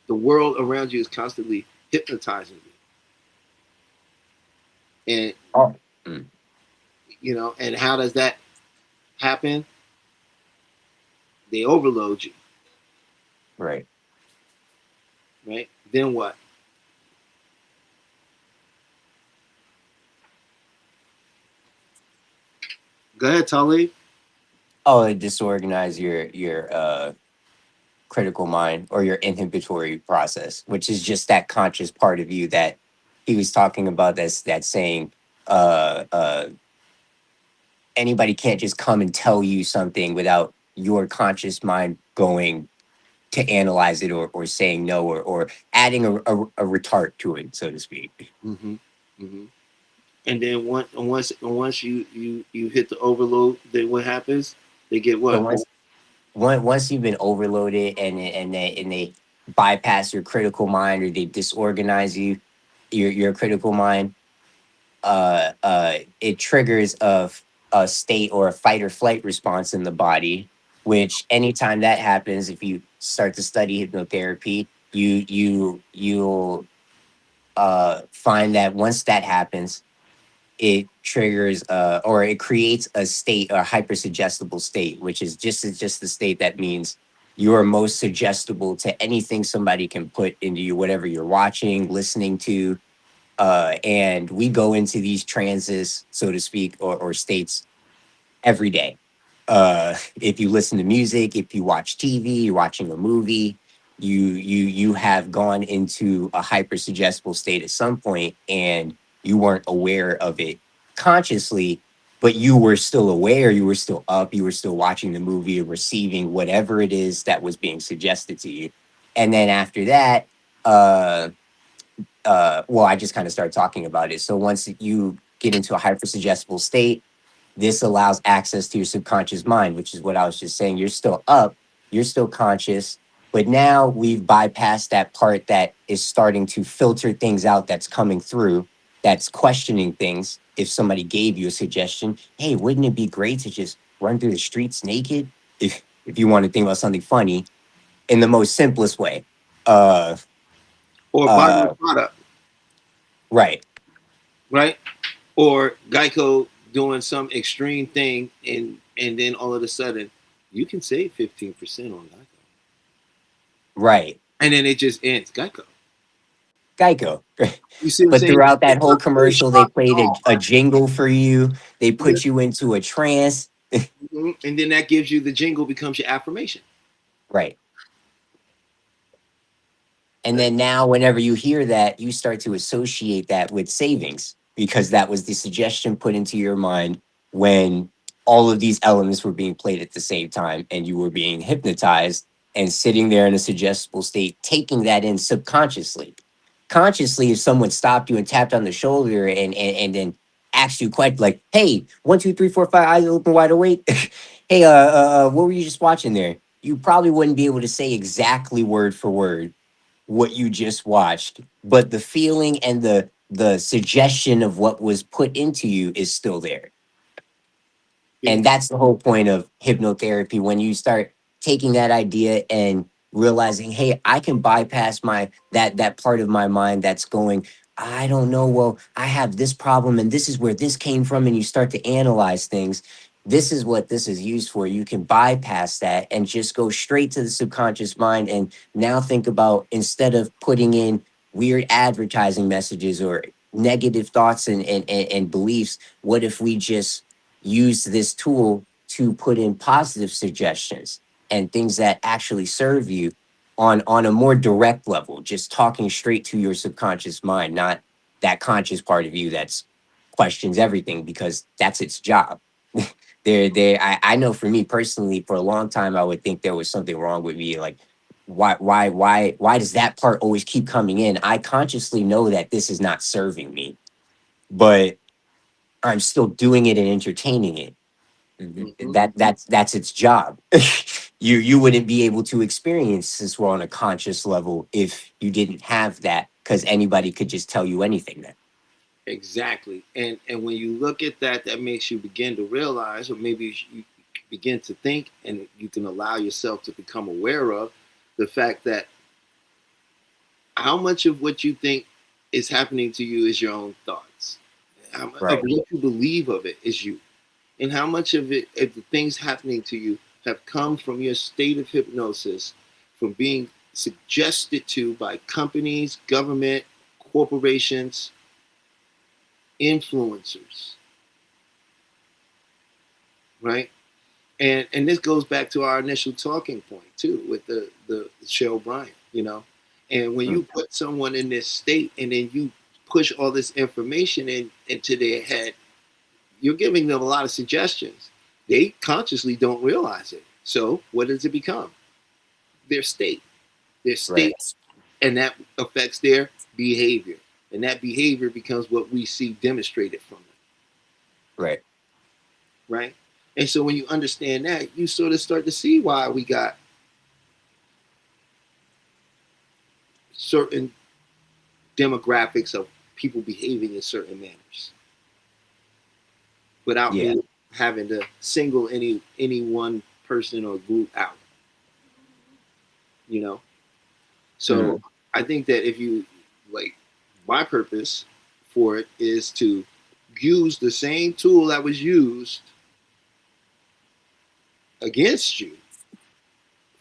The world around you is constantly hypnotizing you, and Oh, mm, and how does that happen? They overload you, right. right? Then what? Go ahead, Tully. Oh, it disorganize your critical mind or your inhibitory process, which is just that conscious part of you that he was talking about. That's saying uh uh anybody can't just come and tell you something without your conscious mind going to analyze it or saying no or adding a retard to it, so to speak. Mm-hmm. Mm-hmm. And then once you hit the overload, then what happens? They get So what? once you've been overloaded and they bypass your critical mind or they disorganize your critical mind, it triggers a state or a fight or flight response in the body. Which anytime that happens, if you start to study hypnotherapy, you'll find that once that happens, it triggers or it creates a state, a hypersuggestible state, which is just the state that means you're most suggestible to anything somebody can put into you, whatever you're watching, listening to. And we go into these trances, so to speak, or states every day. If you listen to music, if you watch TV, you're watching a movie, you have gone into a hyper suggestible state at some point, and you weren't aware of it consciously, but you were still aware, you were still up, you were still watching the movie or receiving whatever it is that was being suggested to you. And then after that, uh, well, I just kind of started talking about it. So once you get into a hyper suggestible state, this allows access to your subconscious mind, which is what I was just saying. You're still up, you're still conscious, but now we've bypassed that part that is starting to filter things out that's coming through, that's questioning things. If somebody gave you a suggestion, hey, wouldn't it be great to just run through the streets naked? If you want to think about something funny in the most simplest way. Uh Or buy my uh product, right. right? Or Geico doing some extreme thing, and then all of a sudden, you can save 15% on Geico, Right. and then it just ends. Geico. Geico. You see what I'm But saying? throughout that It's whole not really commercial, they shock at played all. a jingle for you. They Yeah. put you into a trance. Mhm. And then that gives you the jingle becomes your affirmation. Right. And then now, whenever you hear that, you start to associate that with savings. because that was the suggestion put into your mind when all of these elements were being played at the same time and you were being hypnotized and sitting there in a suggestible state, taking that in subconsciously. Consciously, if someone stopped you and tapped on the shoulder and then asked you quite like, hey, 1, 2, 3, 4, 5, eyes open wide awake. Hey, what were you just watching there? You probably wouldn't be able to say exactly word for word what you just watched, but the feeling and the suggestion of what was put into you is still there. And Bingo. that's the whole point of hypnotherapy, when you start taking that idea and realizing, hey, I can bypass my that part of my mind that's going, I don't know, well, I have this problem and this is where this came from, and you start to analyze things. This is what this is used for. You can bypass that and just go straight to the subconscious mind, and now think about, instead of putting in weird advertising messages or negative thoughts and beliefs, what if we just use this tool to put in positive suggestions and things that actually serve you on a more direct level, just talking straight to your subconscious mind, not that conscious part of you that's questions everything, because that's its job. I know for me personally, for a long time I would think there was something wrong with me, like why does that part always keep coming in? I consciously know that this is not serving me, but I'm still doing it and entertaining it. Hmm. That's its job. You wouldn't be able to experience this world on a conscious level if you didn't have that, because anybody could just tell you anything then. Exactly. And when you look at that, that makes you begin to realize, or maybe you begin to think, and you can allow yourself to become aware of the fact that how much of what you think is happening to you is your own thoughts. How much of Right. what you believe of it is you, and how much of it, of the things happening to you, have come from your state of hypnosis, from being suggested to by companies, government, corporations, influencers, right? And this goes back to our initial talking point too, with the Cheryl Bryant, you know. And when Mm. you put someone in this state and then you push all this information into their head, you're giving them a lot of suggestions. They consciously don't realize it. So what does it become? Their state. Their Right. state, and that affects their behavior. And that behavior becomes what we see demonstrated from them, Right. right? And so when you understand that, you sort of start to see why we got certain demographics of people behaving in certain manners without Yeah. being having to single any one person or group out, you know. So Mm. I think that if you like, my purpose for it is to use the same tool that was used against you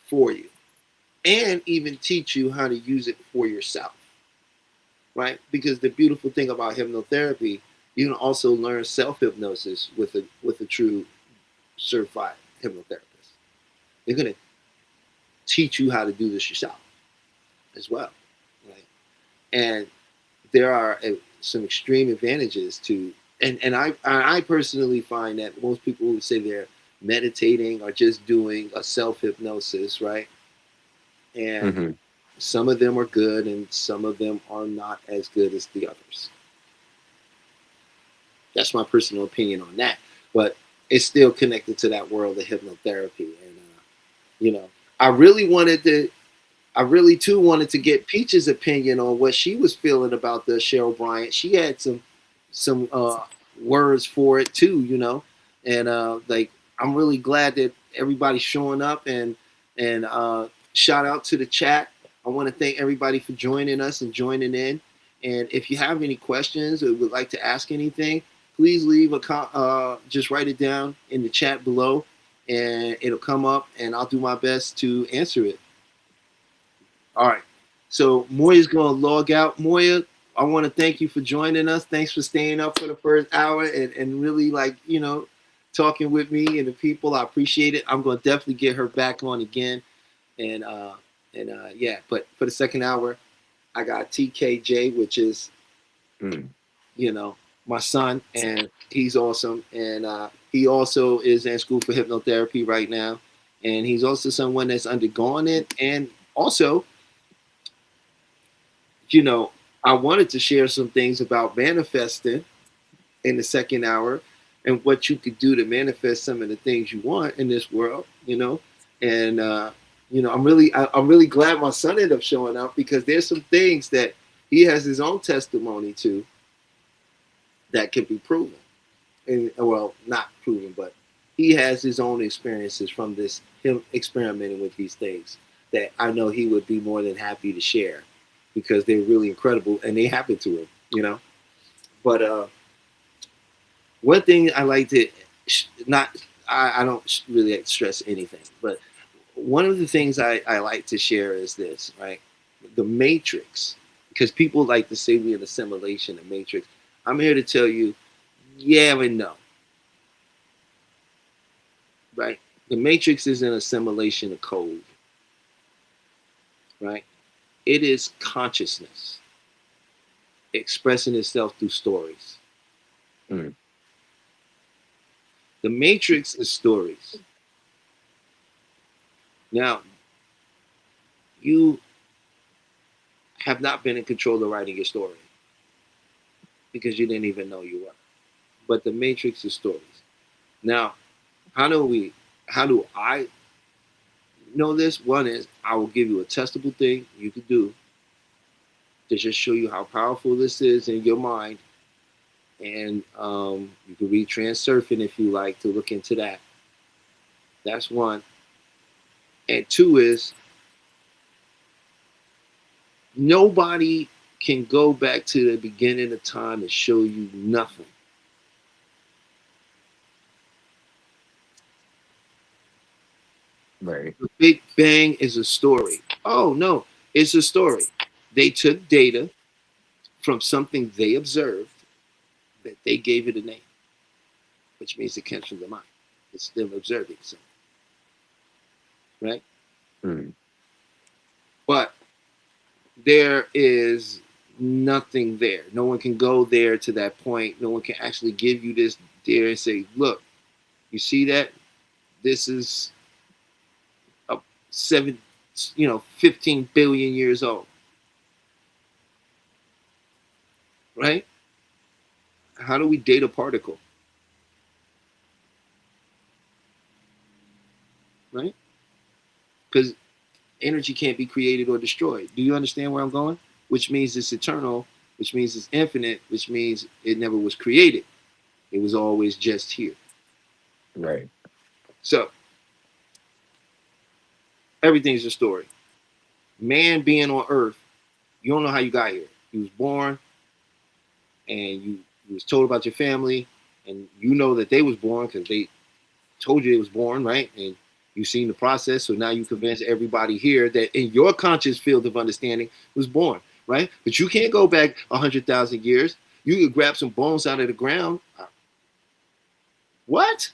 for you, and even teach you how to use it for yourself, right? Because the beautiful thing about hypnotherapy, you can also learn self hypnosis with a true certified hypnotherapist. They're going to teach you how to do this yourself as well, right? And there are some extreme advantages to, and I personally find that most people who say they're meditating are just doing a self hypnosis, right? And Hmm. some of them are good, and some of them are not as good as the others. That's my personal opinion on that, but it's still connected to that world of hypnotherapy. And you know, I really wanted to I really too wanted to get Peach's opinion on what she was feeling about the Cheryl Bryant. She had some words for it too, you know, and like, I'm really glad that everybody's showing up, and shout out to the chat. I want to thank everybody for joining us and joining in. And if you have any questions or would like to ask anything, please leave just write it down in the chat below, and it'll come up, and I'll do my best to answer it. All right. So Moya's going to log out. Moya, I want to thank you for joining us. Thanks for staying up for the first hour, and really, like, talking with me and the people. I appreciate it. I'm going to definitely get her back on again. And yeah, but for the second hour, I got TKJ, which is, Mm. you know, my son, and he's awesome. And he also is in school for hypnotherapy right now, and he's also someone that's undergone it. And also, you know, I wanted to share some things about manifesting in the second hour and what you could do to manifest some of the things you want in this world, and I'm really glad my son ended up showing up because there's some things that he has his own testimony to that can be proven, and well, not proven, but he has his own experiences from this him experimenting with these things that I know he would be more than happy to share because they're really incredible and they happen to him. But one thing I like to not I don't really stress anything, but one of the things I like to share is this, right? The matrix, because people like to say we're in assimilation and matrix. I'm here to tell you, yeah and no, right? The matrix is an assimilation of code, right? It is consciousness expressing itself through stories. Mm, The matrix is stories. Now, you have not been in control of writing your story because you didn't even know you were. But the matrix is stories. Now, how do we how do I know this? One is I will give you a testable thing you could do to just show you how powerful this is in your mind. And you can read Transurfing if you like to look into that. That's one. And two is nobody can go back to the beginning of time and show you nothing. right. The Big Bang is a story. Oh no, it's a story. They took data from something they observed that they gave it a name, which means it comes from the mind. It's them observing something, right? Mm, But there is nothing there. No one can go there to that point. No one can actually give you this there and say, look, you see that? This is a 15 billion years old, right? How do we date a particle, right? Because energy can't be created or destroyed. Do you understand where I'm going? Which means it's eternal, which means it's infinite, which means it never was created. It was always just here. right. So everything's a story. Man being on Earth, you don't know how you got here. You was born, and you was told about your family, and you know that they was born because they told you it was born, right? And you've seen the process, so now you convince everybody here that in your conscious field of understanding was born, right? But you can't go back 100,000 years. You could grab some bones out of the ground. What?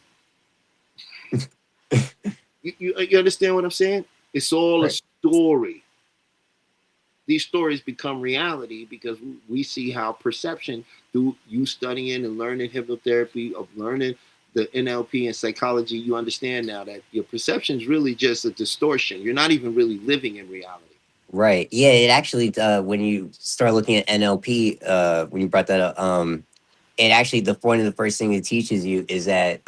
You understand what I'm saying? It's all a Right. story. These stories become reality because we see how perception through you studying and learning hypnotherapy, of learning the NLP and psychology, you understand now that your perception is really just a distortion. You're not even really living in reality. Right. Yeah, it actually when you start looking at NLP, when you brought that up, it actually the one of the first thing it teaches you is that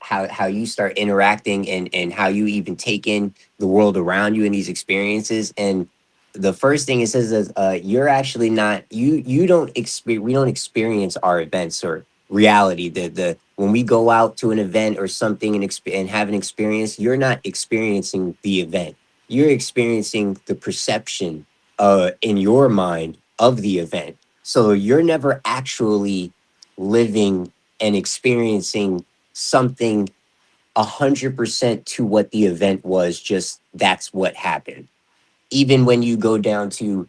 how you start interacting and how you even take in the world around you and these experiences. And the first thing it says is you're actually not you don't experience we don't experience our events or reality. The when we go out to an event or something and have an experience, you're not experiencing the event. You're experiencing the perception in your mind of the event. So you're never actually living and experiencing something 100% to what the event was, just that's what happened. Even when you go down to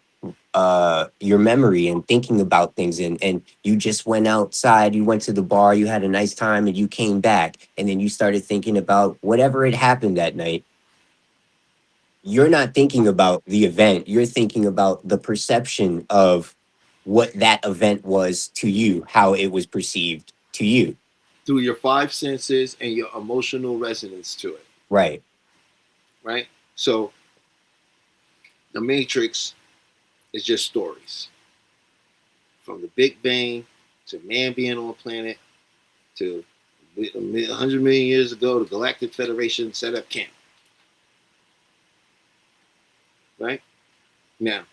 your memory and thinking about things, and you just went outside, you went to the bar, you had a nice time, and you came back, and then you started thinking about whatever had happened that night. You're not thinking about the event, you're thinking about the perception of what that event was to you, how it was perceived to you. through your five senses and your emotional resonance to it, Right. right? So the Matrix is just stories from the Big Bang to man being on a planet to 100 million years ago, the Galactic Federation set up camp, right? Now,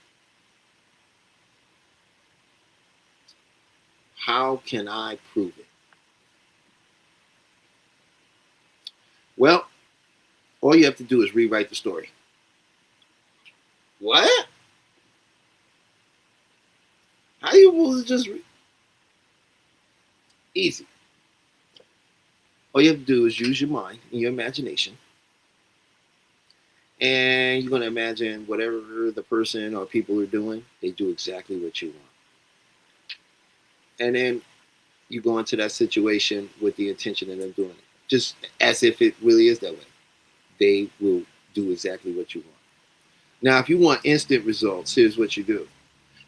how can I prove it? Well, all you have to do is rewrite the story. What? How you supposed to just easy? All you have to do is use your mind and your imagination, and you're gonna imagine whatever the person or people are doing, they do exactly what you want. And then you go into that situation with the intention of them doing it, just as if it really is that way. They will do exactly what you want. Now, if you want instant results, here's what you do.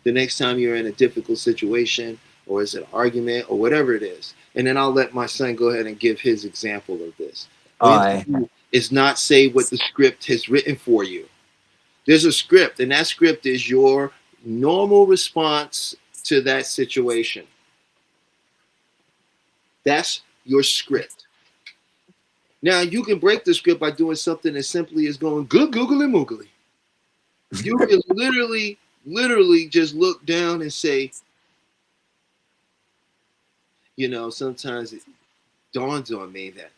The next time you're in a difficult situation, or it's an argument, or whatever it is, and then I'll let my son go ahead and give his example of this. All you have to Uh, do is not say what the script has written for you. There's a script, and that script is your normal response to that situation. That's your script. Now, you can break the script by doing something as simply as going good googly moogly. You can literally just look down and say, sometimes it dawns on me that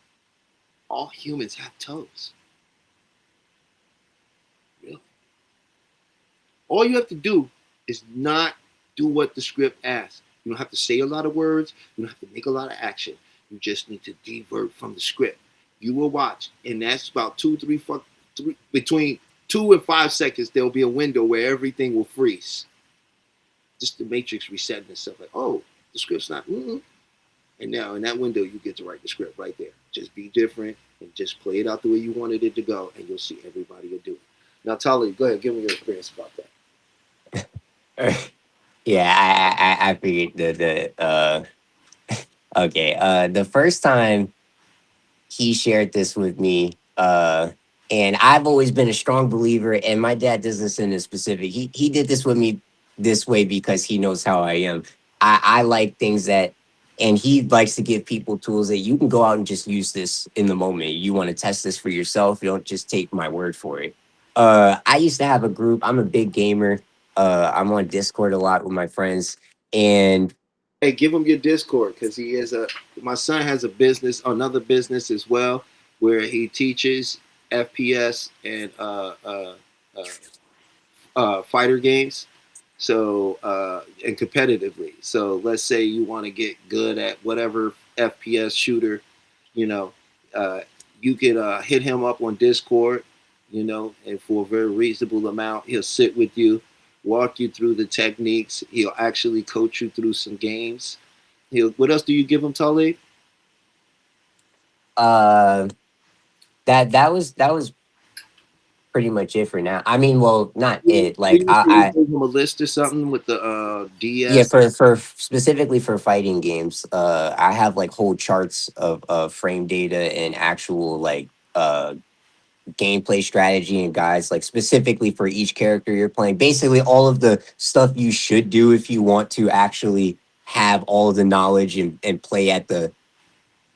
all humans have toes. Really? All you have to do is not do what the script asks. You don't have to say a lot of words. You don't have to make a lot of action. You just need to divert from the script. You will watch, and that's about between 2 and 5 seconds. There'll be a window where everything will freeze. Just the matrix resetting itself. Like, oh, the script's not. And now in that window, you get to write the script right there. Just be different and just play it out the way you wanted it to go, and you'll see everybody will do it. Now, Tali, go ahead, give me your experience about that. yeah, I figured okay. The first time he shared this with me, and I've always been a strong believer, and my dad does this in a specific. He did this with me this way because he knows how I am. I like things that, and he likes to give people tools that you can go out and just use this in the moment. You want to test this for yourself. You don't just take my word for it. I used to have a group. I'm a big gamer. I'm on Discord a lot with my friends, and Hey, give him your Discord because he is a. My son has a business, another business as well, where he teaches FPS and uh, fighter games. So and competitively. So let's say you want to get good at whatever FPS shooter, you know, uh, you can hit him up on Discord, and for a very reasonable amount, he'll sit with you, walk you through the techniques. He'll actually coach you through some games. What else do you give him, Talib? uh, that was pretty much it for now. I mean, well, not it. Like Didn't you say you I gave him a list or something with the yeah, DS? for specifically for fighting games, I have like whole charts of frame data and actual like gameplay strategy and guides, like specifically for each character you're playing. Basically, all of the stuff you should do if you want to actually have all of the knowledge and play at the,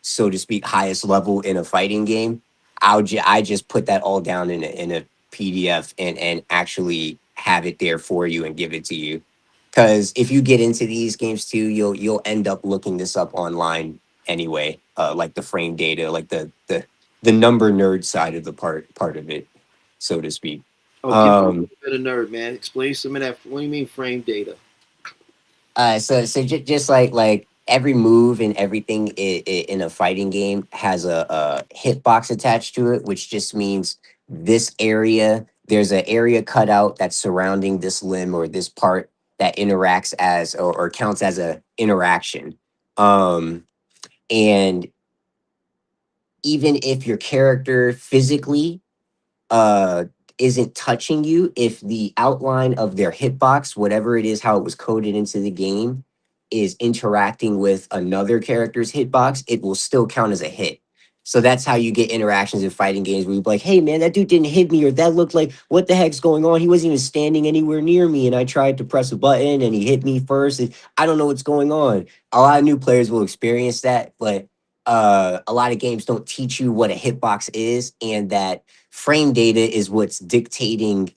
so to speak, highest level in a fighting game. I just put that all down in a PDF and actually have it there for you and give it to you. Because if you get into these games too, you'll end up looking this up online anyway. Like the frame data, like the number nerd side of the part of it, so to speak. Oh, give me a Um, little bit of nerd, man. Explain some of that. What do you mean frame data? just like every move and everything in a fighting game has a hitbox attached to it, which just means this area. There's an area cut out that's surrounding this limb or this part that interacts as or counts as a interaction. Um, and even if your character physically uh isn't touching you, if the outline of their hitbox, whatever it is, how it was coded into the game, is interacting with another character's hitbox, it will still count as a hit. So that's how you get interactions in fighting games where you're like, hey man, that dude didn't hit me, or that looked like, what the heck's going on? He wasn't even standing anywhere near me, and I tried to press a button and he hit me first. And I don't know what's going on. A lot of new players will experience that, but a lot of games don't teach you what a hitbox is, and that frame data is what's dictating,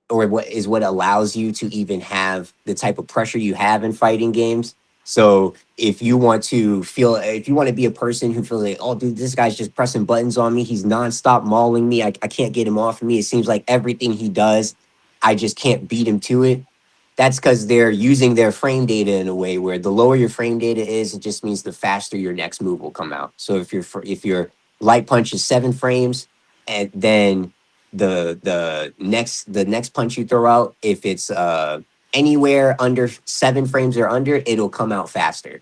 or what allows you to even have the type of pressure you have in fighting games. So if you want to be a person who feels like, oh dude, this guy's just pressing buttons on me, he's nonstop mauling me, I can't get him off of me, it seems like everything he does, I just can't beat him to it. That's because they're using their frame data in a way where the lower your frame data is, it just means the faster your next move will come out. So if your light punch is 7 frames, and then the next punch you throw out, if it's anywhere under 7 frames or under, it'll come out faster.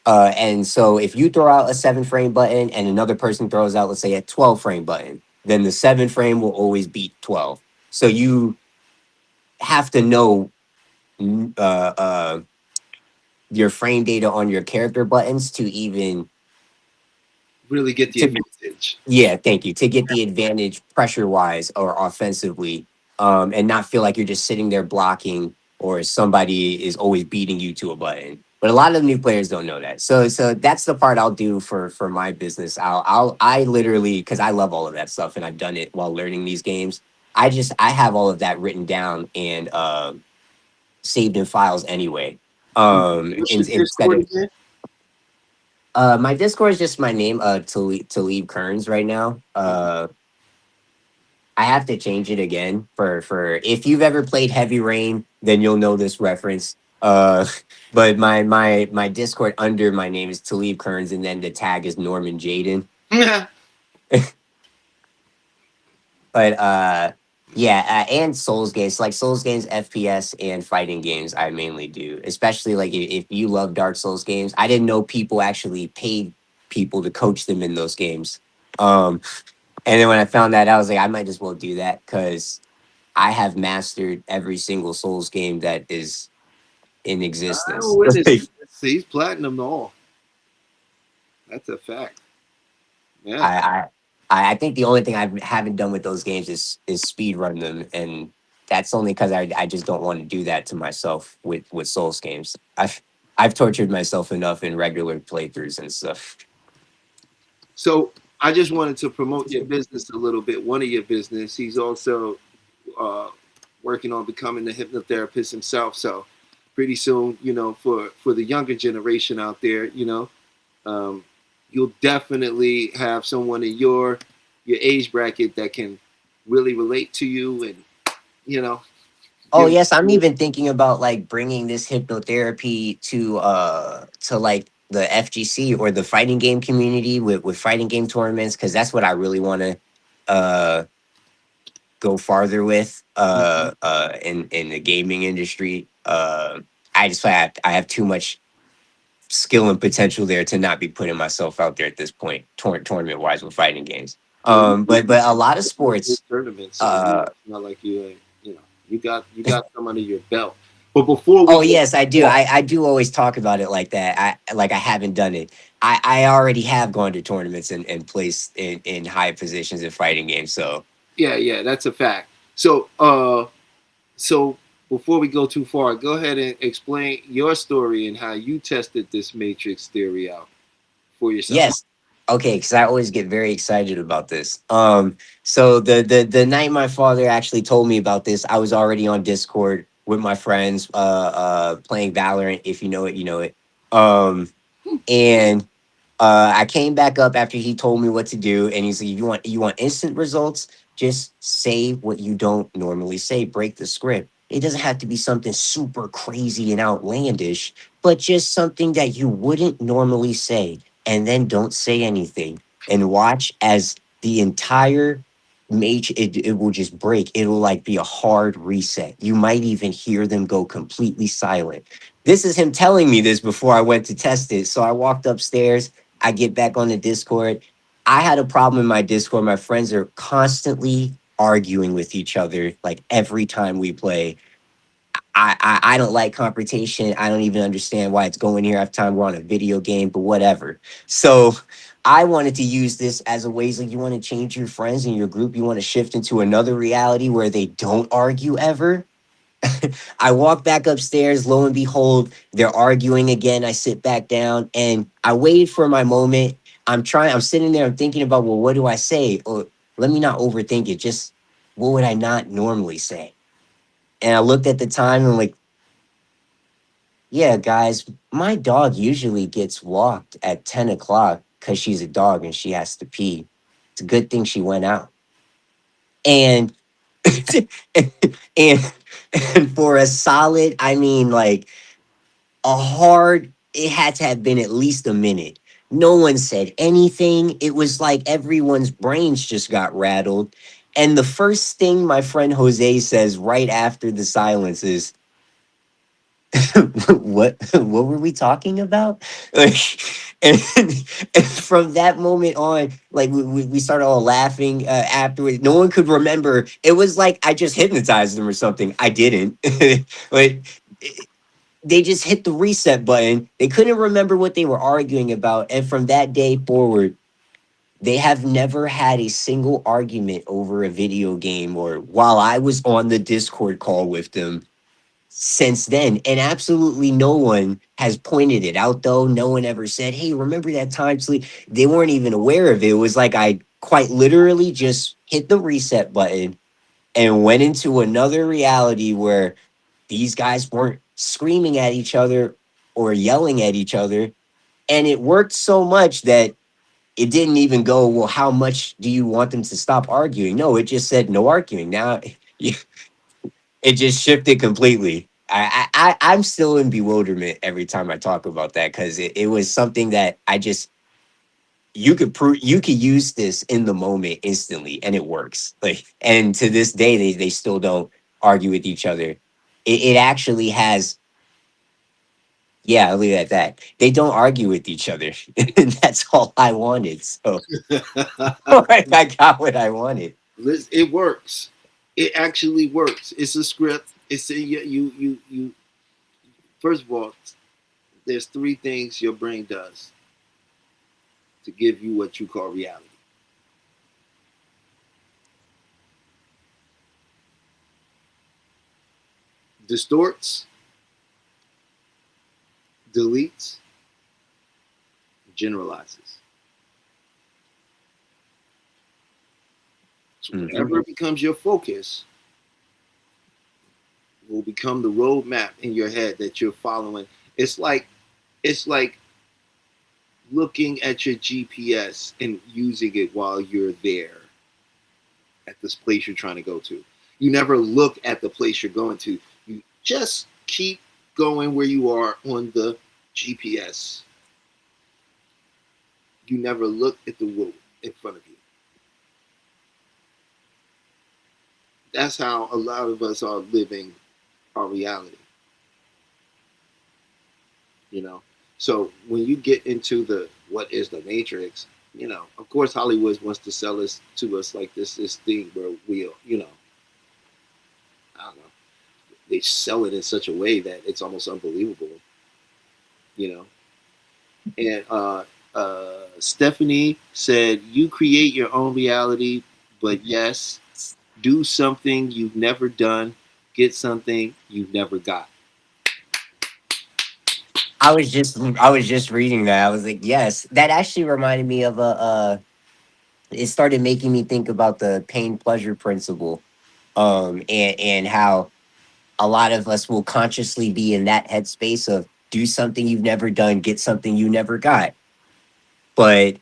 And so if you throw out a 7 frame button and another person throws out, let's say, a 12 frame button, then the 7 frame will always beat 12. So you have to know mm, uh, uh, your frame data on your character buttons to even Really get the to advantage. yeah, thank you. To get the advantage pressure wise or offensively, and not feel like you're just sitting there blocking or somebody is always beating you to a button. But a lot of new players don't know that. So that's the part I'll do for my business. I literally, because I love all of that stuff and I've done it while learning these games. I have all of that written down and saved in files anyway. What's your Instead Discord of again? my Discord is just my name, to leave Kearns right now. I have to change it again for if you've ever played Heavy Rain, then you'll know this reference. But my Discord under my name is Talib Kearns, and then the tag is Norman Jaden. But yeah, and Souls games, like Souls games, FPS, and fighting games, I mainly do. Especially like if you love Dark Souls games, I didn't know people actually paid people to coach them in those games. Um, and then when I found that, I was like, I might as well do that because I have mastered every single Souls game that is in I existence. will witness. He's platinum all. That's a fact. Yeah. I, I I think the only thing I haven't done with those games is speed run them, and that's only because I just don't want to do that to myself with Souls games. I've tortured myself enough in regular playthroughs and stuff. So I just wanted to promote your business a little bit. One of your business. He's also uh, working on becoming a hypnotherapist himself. So pretty soon, for the younger generation out there, um, you'll definitely have someone in your age bracket that can really relate to you and you know Oh give. yes, I'm even thinking about like bringing this hypnotherapy to like the FGC or the fighting game community with fighting game tournaments, because that's what I really want to uh go farther with in the gaming industry. I have too much skill and potential there to not be putting myself out there at this point, tournament wise, with fighting games. Well, But a lot of good sports, tournament, so uh it's not like you got some under your belt. But before we oh go, yes, I do. I do always talk about it like that. I haven't done it. I already have gone to tournaments and placed in high positions in fighting games. So yeah, yeah, that's a fact. So before we go too far, go ahead and explain your story and how you tested this matrix theory out for yourself. yes. Okay, because I always get very excited about this. So the night my father actually told me about this, I was already on Discord with my friends, playing Valorant. If you know it, you know it. And I came back up after he told me what to do, and he's like, "You want instant results? Just say what you don't normally say. Break the script. It doesn't have to be something super crazy and outlandish, but just something that you wouldn't normally say, and then don't say anything, and watch as the entire mage it will just break. It'll like be a hard reset. You might even hear them go completely silent." This is him telling me this before I went to test it. So I walked upstairs, I get back on the Discord. I had a problem in my Discord. My friends are constantly arguing with each other like every time we play. I don't like confrontation. I don't even understand why it's going here every time we're on a video game, but whatever. So I wanted to use this as a ways like you want to change your friends and your group. You want to shift into another reality where they don't argue ever. I walk back upstairs. Lo and behold, they're arguing again. I sit back down and I waited for my moment. I'm sitting there. I'm thinking about, well, what do I say? Or let me not overthink it. Just what would I not normally say? And I looked at the time and I'm like, yeah, guys, my dog usually gets walked at 10 o'clock because she's a dog and she has to pee. It's a good thing she went out. And and and for a solid, I mean like a hard, it had to have been at least a minute. No one said anything. It was like everyone's brains just got rattled. And the first thing my friend Jose says right after the silence is, what were we talking about? Like, and, and from that moment on, like we started all laughing afterwards. No one could remember. It was like I just hypnotized them or something. I didn't. Like they just hit the reset button. They couldn't remember what they were arguing about. And from that day forward, they have never had a single argument over a video game or while I was on the Discord call with them since then. And absolutely no one has pointed it out, though. No one ever said, hey, remember that time? Sleep? They weren't even aware of it. It was like I quite literally just hit the reset button and went into another reality where these guys weren't screaming at each other or yelling at each other. And it worked so much that it didn't even go, well, how much do you want them to stop arguing? No, it just said no arguing. Now it just shifted completely. I'm still in bewilderment every time I talk about that because it was something that I just you could use this in the moment instantly and it works. Like and to this day they still don't argue with each other. It actually has. Yeah, I'll leave it at that. They don't argue with each other. And that's all I wanted. So I got what I wanted. It works. It actually works. It's a script. It's a, you. First of all, there's three things your brain does to give you what you call reality. Distorts, deletes, generalizes. So Mhm. whatever becomes your focus will become the roadmap in your head that you're following. It's like looking at your GPS and using it while you're there at this place you're trying to go to. You never look at the place you're going to. You just keep going where you are on the GPS. You never look at the road in front of you. That's how a lot of us are living our reality, you know. So when you get into the what is the matrix, of course Hollywood wants to sell us to us like this thing where we, I don't know, they sell it in such a way that it's almost unbelievable, you know. And Stephanie said, "You create your own reality, but yes, do something you've never done, get something you've never got." I was just reading that. I was like, yes, that actually reminded me of a it started making me think about the pain pleasure principle. And how a lot of us will consciously be in that headspace of do something you've never done, get something you never got. But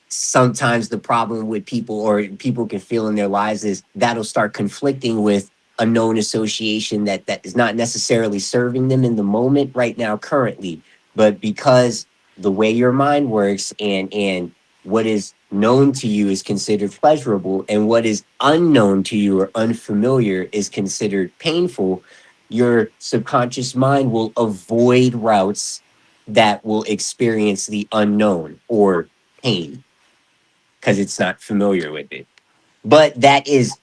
sometimes the problem with people or people can feel in their lives is that'll start conflicting with a known association that is not necessarily serving them in the moment right now currently, but because the way your mind works and what is known to you is considered pleasurable and what is unknown to you or unfamiliar is considered painful, your subconscious mind will avoid routes that will experience the unknown or pain because it's not familiar with it. But that is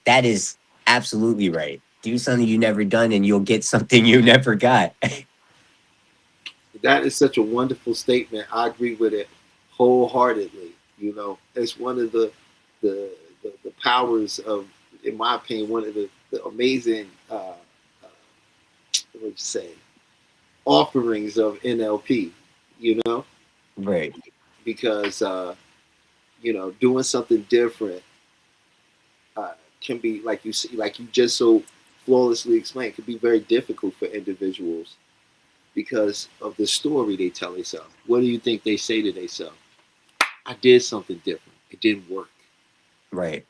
absolutely right. Do something you never done, and you'll get something you never got. That is such a wonderful statement. I agree with it wholeheartedly. You know, it's one of the the powers of, in my opinion, one of the amazing what would you say, offerings of NLP. You know, Right, because doing something different can be, like you see, like you just so flawlessly explained, can be very difficult for individuals because of the story they tell themselves. What do you think they say to themselves? I did something different. It didn't work. right,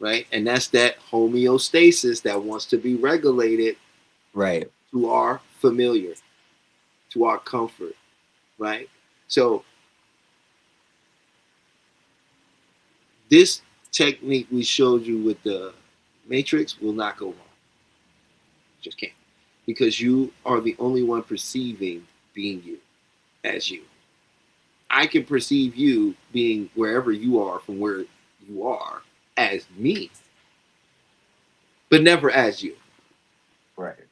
Right? And that's that homeostasis that wants to be regulated right, to our familiar, to our comfort. Right? So this technique we showed you with the matrix will not go wrong. Just can't. Because you are the only one perceiving being you as you. I can perceive you being wherever you are from where you are as me, but never as you. right,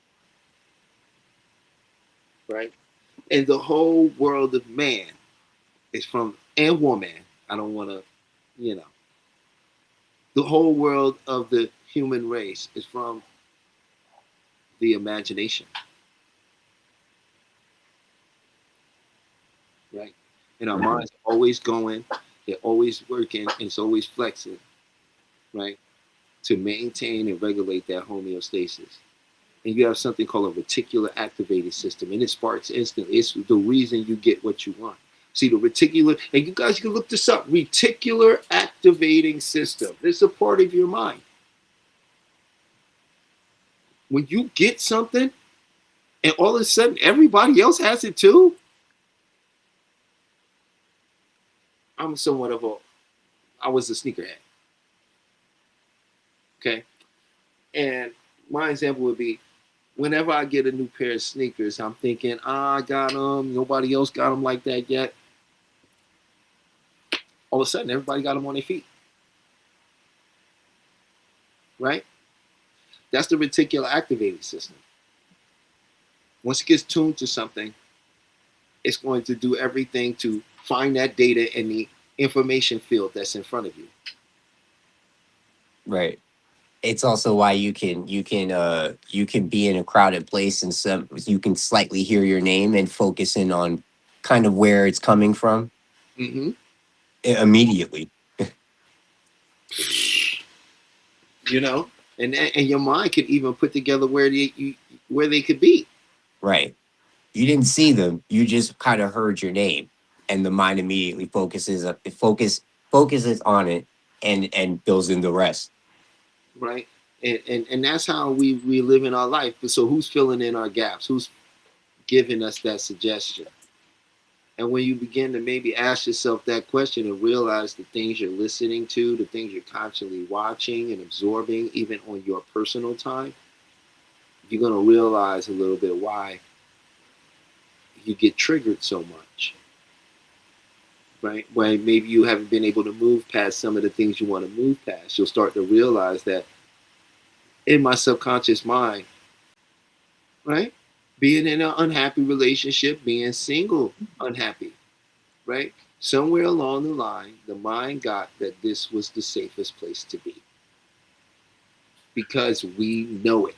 Right? And the whole world of man is from, and woman. I don't want to, you know, the whole world of the human race is from the imagination. Right? And our mhm, minds are always going, they're always working, and it's always flexing. Right? To maintain and regulate that homeostasis. And you have something called a reticular activating system, and it sparks instantly. It's the reason you get what you want. See, the reticular, and you guys can look this up, reticular activating system. It's a part of your mind. When you get something and all of a sudden everybody else has it too, I'm somewhat of a, I was a sneakerhead. Okay. And my example would be, whenever I get a new pair of sneakers, I'm thinking, I got them, nobody else got them like that yet. All of a sudden, everybody got them on their feet, right? That's the reticular activating system. Once it gets tuned to something, it's going to do everything to find that data in the information field that's in front of you. right. It's also why you can be in a crowded place and some you can slightly hear your name and focus in on kind of where it's coming from Mm-hmm. immediately. You know, and your mind can even put together where they could be. Right. You didn't see them. You just kind of heard your name, and the mind immediately focuses on it and fills in the rest. Right? And that's how we live in our life. So who's filling in our gaps? Who's giving us that suggestion? And when you begin to maybe ask yourself that question and realize the things you're listening to, the things you're constantly watching and absorbing, even on your personal time, you're going to realize a little bit why you get triggered so much. Right? When maybe you haven't been able to move past some of the things you want to move past, you'll start to realize that in my subconscious mind, right? Being in an unhappy relationship, being single, unhappy, right? Somewhere along the line, the mind got that this was the safest place to be because we know it,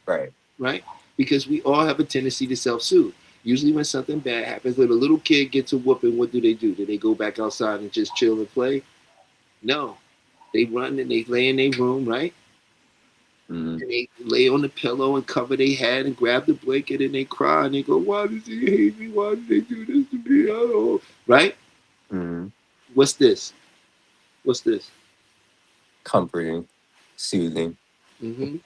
Right. right? Because we all have a tendency to self soothe. Usually, when something bad happens, when a little kid gets a whooping, what do? Do they go back outside and just chill and play? No. They run and they lay in their room, right? Mhm. And they lay on the pillow and cover their head and grab the blanket and they cry and they go, "Why does he hate me? Why did they do this to me?" Oh, right? Mhm. What's this? What's this? Comforting, soothing. Mm-hmm.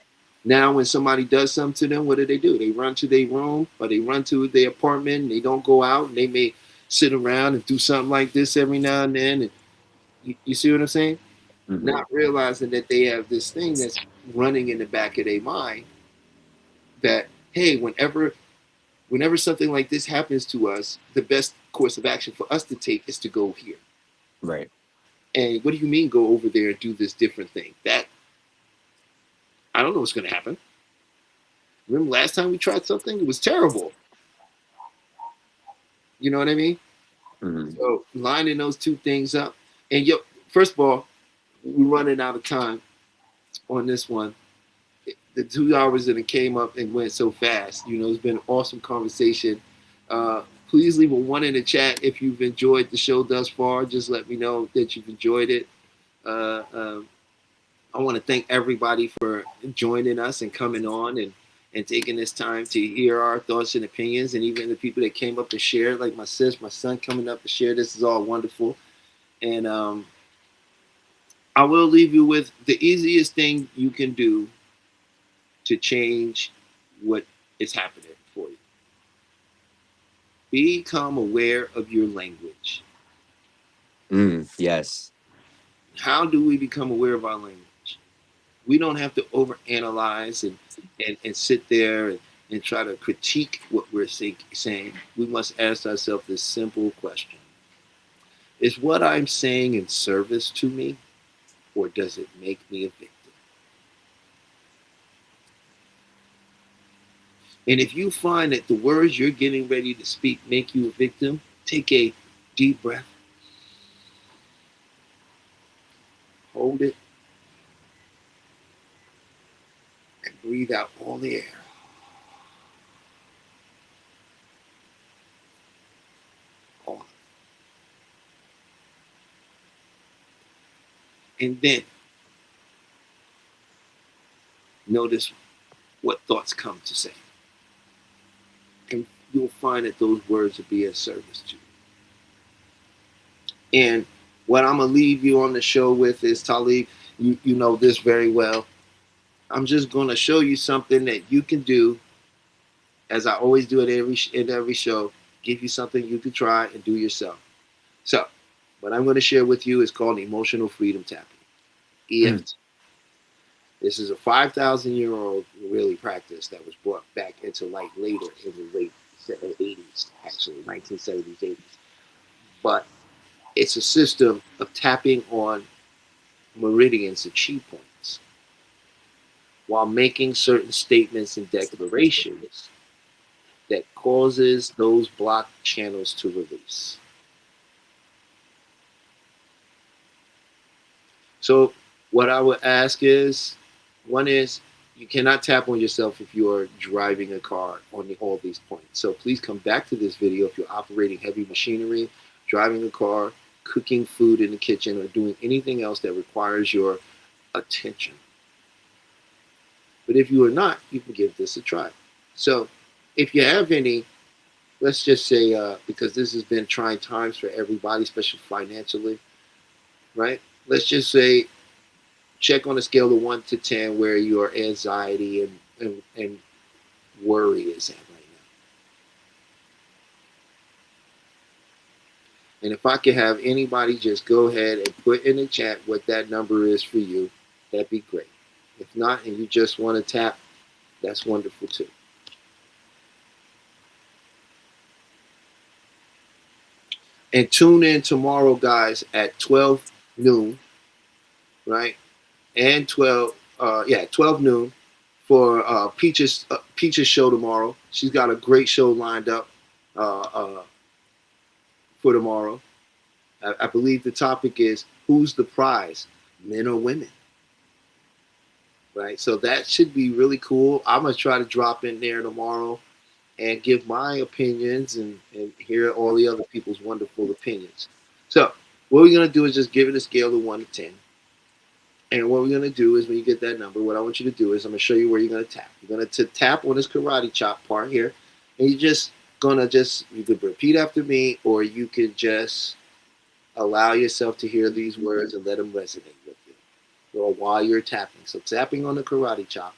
Now, when somebody does something to them, what do? They run to their room or they run to their apartment and they don't go out and they may sit around and do something like this every now and then. And you see what I'm saying? Mhm. Not realizing that they have this thing that's running in the back of their mind that, hey, whenever something like this happens to us, the best course of action for us to take is to go here. Right. And what do you mean go over there and do this different thing? That I don't know what's going to happen. Remember last time we tried something? It was terrible. You know what I mean? Mhm. So lining those two things up. And yo, first of all, we're running out of time on this one. The 2 hours that it came up and went so fast. It's been an awesome conversation. Please leave a one in the chat if you've enjoyed the show thus far. Just let me know that you've enjoyed it. Uh, um, I want to thank everybody for joining us and coming on and taking this time to hear our thoughts and opinions, and even the people that came up to share, like my sis, my son coming up to share. This is all wonderful. And I will leave you with the easiest thing you can do to change what is happening for you. Become aware of your language. Yes. How do we become aware of our language? We don't have to overanalyze and sit there and try to critique what we're saying. We must ask ourselves this simple question: is what I'm saying in service to me, or does it make me a victim? And if you find that the words you're getting ready to speak make you a victim, take a deep breath, hold it, and breathe out all the air. All. And then notice what thoughts come to say. And you'll find that those words will be of service to you. And what I'm going to leave you on the show with is, Talib, you know this very well. I'm just going to show you something that you can do, as I always do at every show, give you something you can try and do yourself. So, what I'm going to share with you is called emotional freedom tapping, Mm. EFT. This is a 5,000-year-old really practice that was brought back into light later in the late 80s, actually 1970s, 80s. But it's a system of tapping on meridians and chi points while making certain statements and declarations that causes those blocked channels to release. So what I would ask is, one is, you cannot tap on yourself if you are driving a car on all these points. So please come back to this video if you're operating heavy machinery, driving a car, cooking food in the kitchen, or doing anything else that requires your attention. But if you are not, you can give this a try. So if you have any, let's just say, because this has been trying times for everybody, especially financially, right? Let's just say, check on a scale of 1 to 10 where your anxiety and worry is at right now. And if I could have anybody just go ahead and put in the chat what that number is for you, that'd be great. If not, and you just want to tap, that's wonderful too. And tune in tomorrow, guys, at 12 noon, right? And 12 noon for Peach's show tomorrow. She's got a great show lined up uh, uh, for tomorrow. I believe the topic is, who's the prize, men or women? Right. So that should be really cool. I'm gonna try to drop in there tomorrow and give my opinions and hear all the other people's wonderful opinions. So what we're gonna do is just give it a scale of 1 to 10. And what we're going to do is, when you get that number, what I want you to do is, I'm going to show you where you're going to tap. You're going to tap on this karate chop part here. And you're just going to you could repeat after me, or you could just allow yourself to hear these words and let them resonate with you, or while you're tapping. So tapping on the karate chop,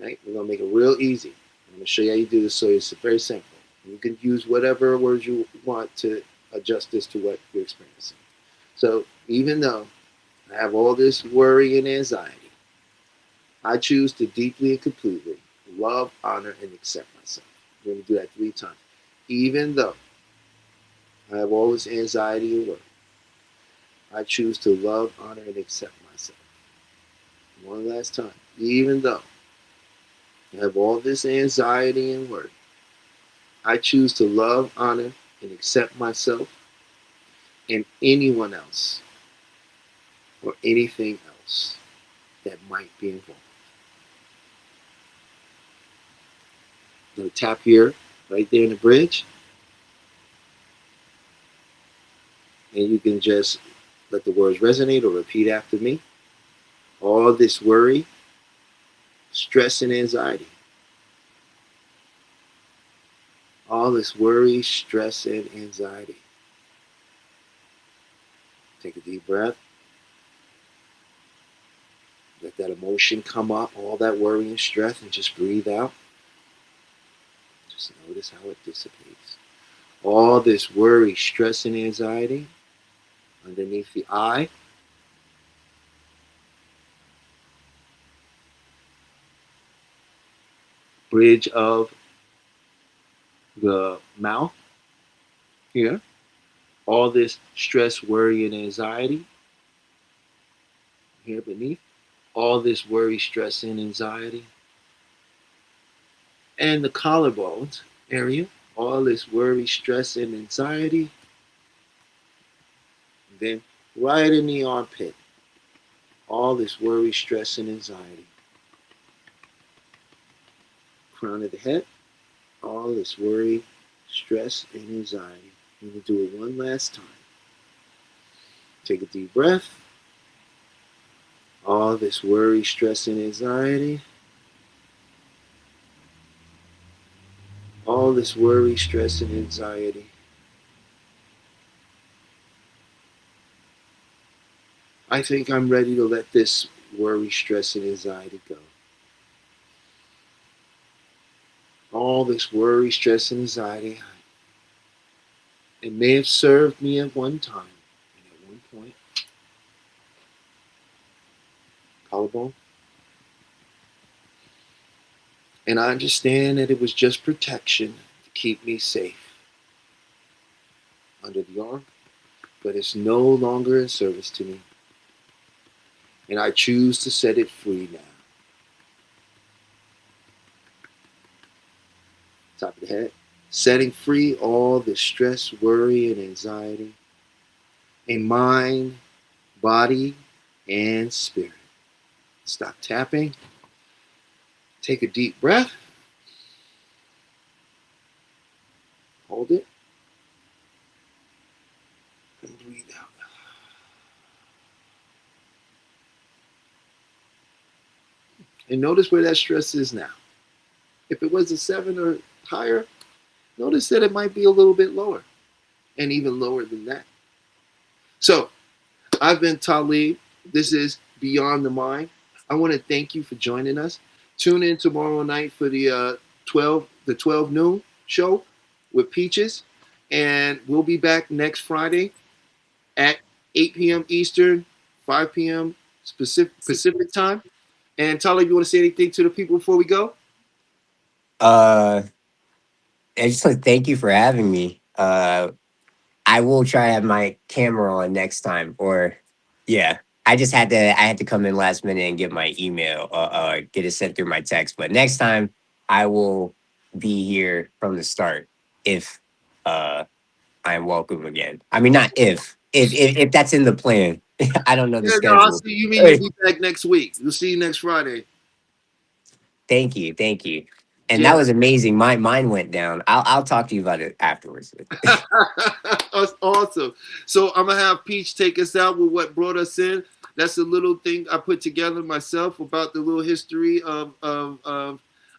right? We're going to make it real easy. I'm going to show you how you do this, so it's very simple. You can use whatever words you want to adjust this to what you're experiencing. So even though I have all this worry and anxiety, I choose to deeply and completely love, honor, and accept myself. I'm going to do that 3 times. Even though I have all this anxiety and worry. I choose to love, honor, and accept myself. One last time. Even though I have all this anxiety and worry, I choose to love, honor, and accept myself and anyone else or anything else that might be involved. I'm going to tap here, right there in the bridge, and you can just let the words resonate or repeat after me. All this worry, stress, and anxiety. All this worry, stress, and anxiety. Take a deep breath. Let that emotion come up, all that worry and stress, and just breathe out. Just notice how it dissipates. All this worry, stress, and anxiety underneath the eye. Bridge of the mouth here. All this stress, worry, and anxiety here beneath. All this worry, stress, and anxiety. And the collarbones area. All this worry, stress, and anxiety. And then right in the armpit. All this worry, stress, and anxiety. Crown of the head. All this worry, stress, and anxiety. I'm going to do it one last time. Take a deep breath. All this worry, stress, and anxiety. All this worry, stress, and anxiety. I think I'm ready to let this worry, stress, and anxiety go. All this worry, stress, and anxiety. It may have served me at one time and at one point. Collarbone. And I understand that it was just protection to keep me safe under the arm, but it's no longer in service to me. And I choose to set it free now. Top of the head. Setting free all the stress, worry, and anxiety in mind, body, and spirit. Stop tapping. Take a deep breath. Hold it. And breathe out. And notice where that stress is now. If it was a 7 or higher, notice that it might be a little bit lower and even lower than that. So, I've been Talib. This is Beyond the Mind. I want to thank you for joining us. Tune in tomorrow night for the 12 noon show with Peaches, and we'll be back next Friday at 8 p.m. Eastern, 5 p.m. Pacific time. And Talib, you want to say anything to the people before we go? Uh, I just want to thank you for having me. I will try to have my camera on next time. Or, yeah, I had to come in last minute and get my email, get it sent through my text. But next time, I will be here from the start if I am welcome again. I mean, not if that's in the plan. I don't know the Yeah, no, I'll schedule. see you. Mean you'll be back next week. We'll see you next Friday. Thank you, thank you. And that Yeah. was amazing. My mine went down. I'll talk to you about it afterwards. That's awesome. So I'm gonna have Peach take us out with what brought us in. That's a little thing I put together myself about the little history of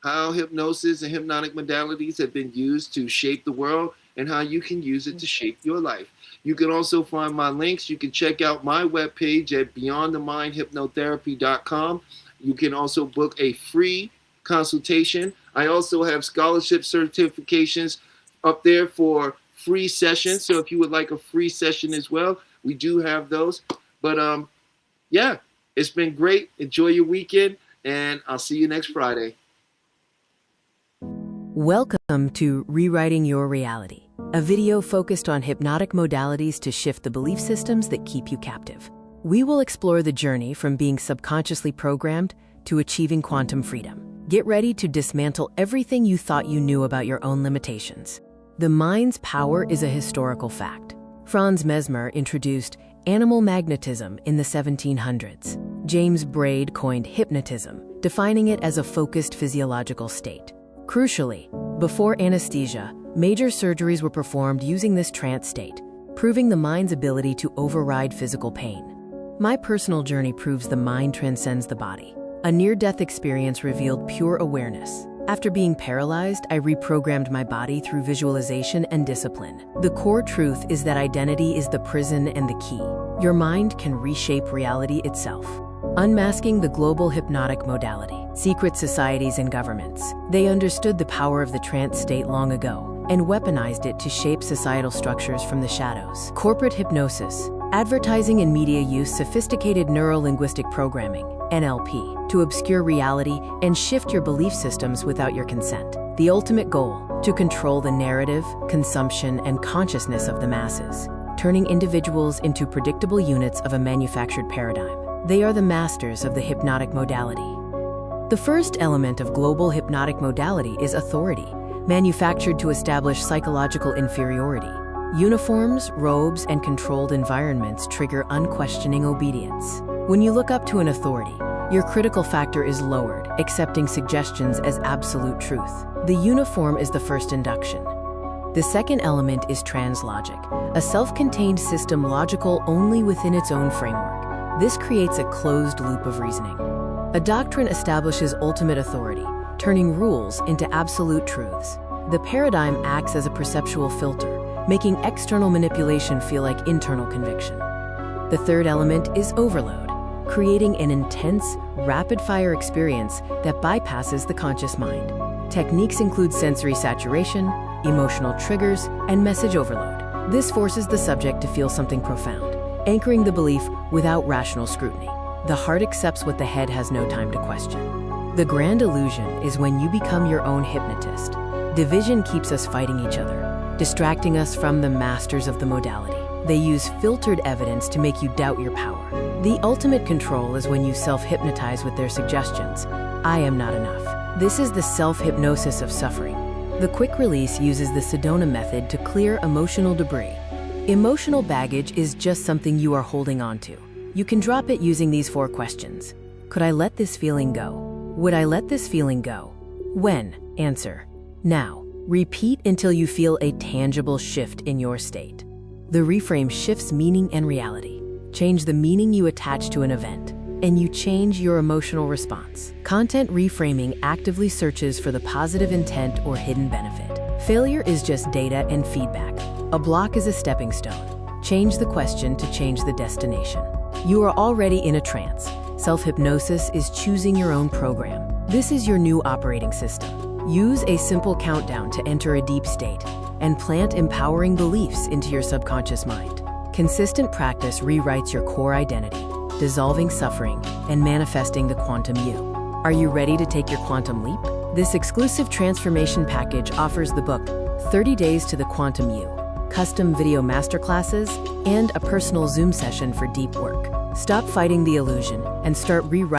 how hypnosis and hypnotic modalities have been used to shape the world and how you can use it to shape your life. You can also find my links. You can check out my webpage at beyondthemindhypnotherapy.com. You can also book a free consultation. I also have scholarship certifications up there for free sessions. So if you would like a free session as well, we do have those. But yeah, it's been great. Enjoy your weekend, and I'll see you next Friday. Welcome to Rewriting Your Reality. a video focused on hypnotic modalities to shift the belief systems that keep you captive. We will explore the journey from being subconsciously programmed to achieving quantum freedom. Get ready to dismantle everything you thought you knew about your own limitations. The mind's power is a historical fact. Franz Mesmer introduced animal magnetism in the 1700s. James Braid coined hypnotism, defining it as a focused physiological state. Crucially, before anesthesia, major surgeries were performed using this trance state, proving the mind's ability to override physical pain. My personal journey proves the mind transcends the body. A near-death experience revealed pure awareness. After being paralyzed, I reprogrammed my body through visualization and discipline. The core truth is that identity is the prison and the key. Your mind can reshape reality itself. Unmasking the global hypnotic modality. Secret societies and governments. They understood the power of the trance state long ago and weaponized it to shape societal structures from the shadows. Corporate hypnosis. Advertising and media use sophisticated neuro-linguistic programming, NLP, to obscure reality and shift your belief systems without your consent. The ultimate goal, to control the narrative, consumption, and consciousness of the masses, turning individuals into predictable units of a manufactured paradigm. They are the masters of the hypnotic modality. The first element of global hypnotic modality is authority, manufactured to establish psychological inferiority. Uniforms, robes, and controlled environments trigger unquestioning obedience. When you look up to an authority, your critical factor is lowered, accepting suggestions as absolute truth. The uniform is the first induction. The second element is translogic, a self-contained system logical only within its own framework. This creates a closed loop of reasoning. A doctrine establishes ultimate authority, turning rules into absolute truths. The paradigm acts as a perceptual filter, making external manipulation feel like internal conviction. The third element is overload, creating an intense, rapid-fire experience that bypasses the conscious mind. Techniques include sensory saturation, emotional triggers, and message overload. This forces the subject to feel something profound, anchoring the belief without rational scrutiny. The heart accepts what the head has no time to question. The grand illusion is when you become your own hypnotist. Division keeps us fighting each other, distracting us from the masters of the modality. They use filtered evidence to make you doubt your power. The ultimate control is when you self-hypnotize with their suggestions. I am not enough. This is the self-hypnosis of suffering. The quick release uses the Sedona method to clear emotional debris. Emotional baggage is just something you are holding on to. You can drop it using these 4 questions. Could I let this feeling go? Would I let this feeling go? When? Answer. Now. Repeat until you feel a tangible shift in your state. The reframe shifts meaning and reality. Change the meaning you attach to an event, and you change your emotional response. Content reframing actively searches for the positive intent or hidden benefit. Failure is just data and feedback. A block is a stepping stone. Change the question to change the destination. You are already in a trance. Self-hypnosis is choosing your own program. This is your new operating system. Use a simple countdown to enter a deep state and plant empowering beliefs into your subconscious mind. Consistent practice rewrites your core identity, dissolving suffering and manifesting the quantum you. Are you ready to take your quantum leap? This exclusive transformation package offers the book 30 Days to the Quantum You, custom video masterclasses, and a personal Zoom session for deep work. Stop fighting the illusion and start rewriting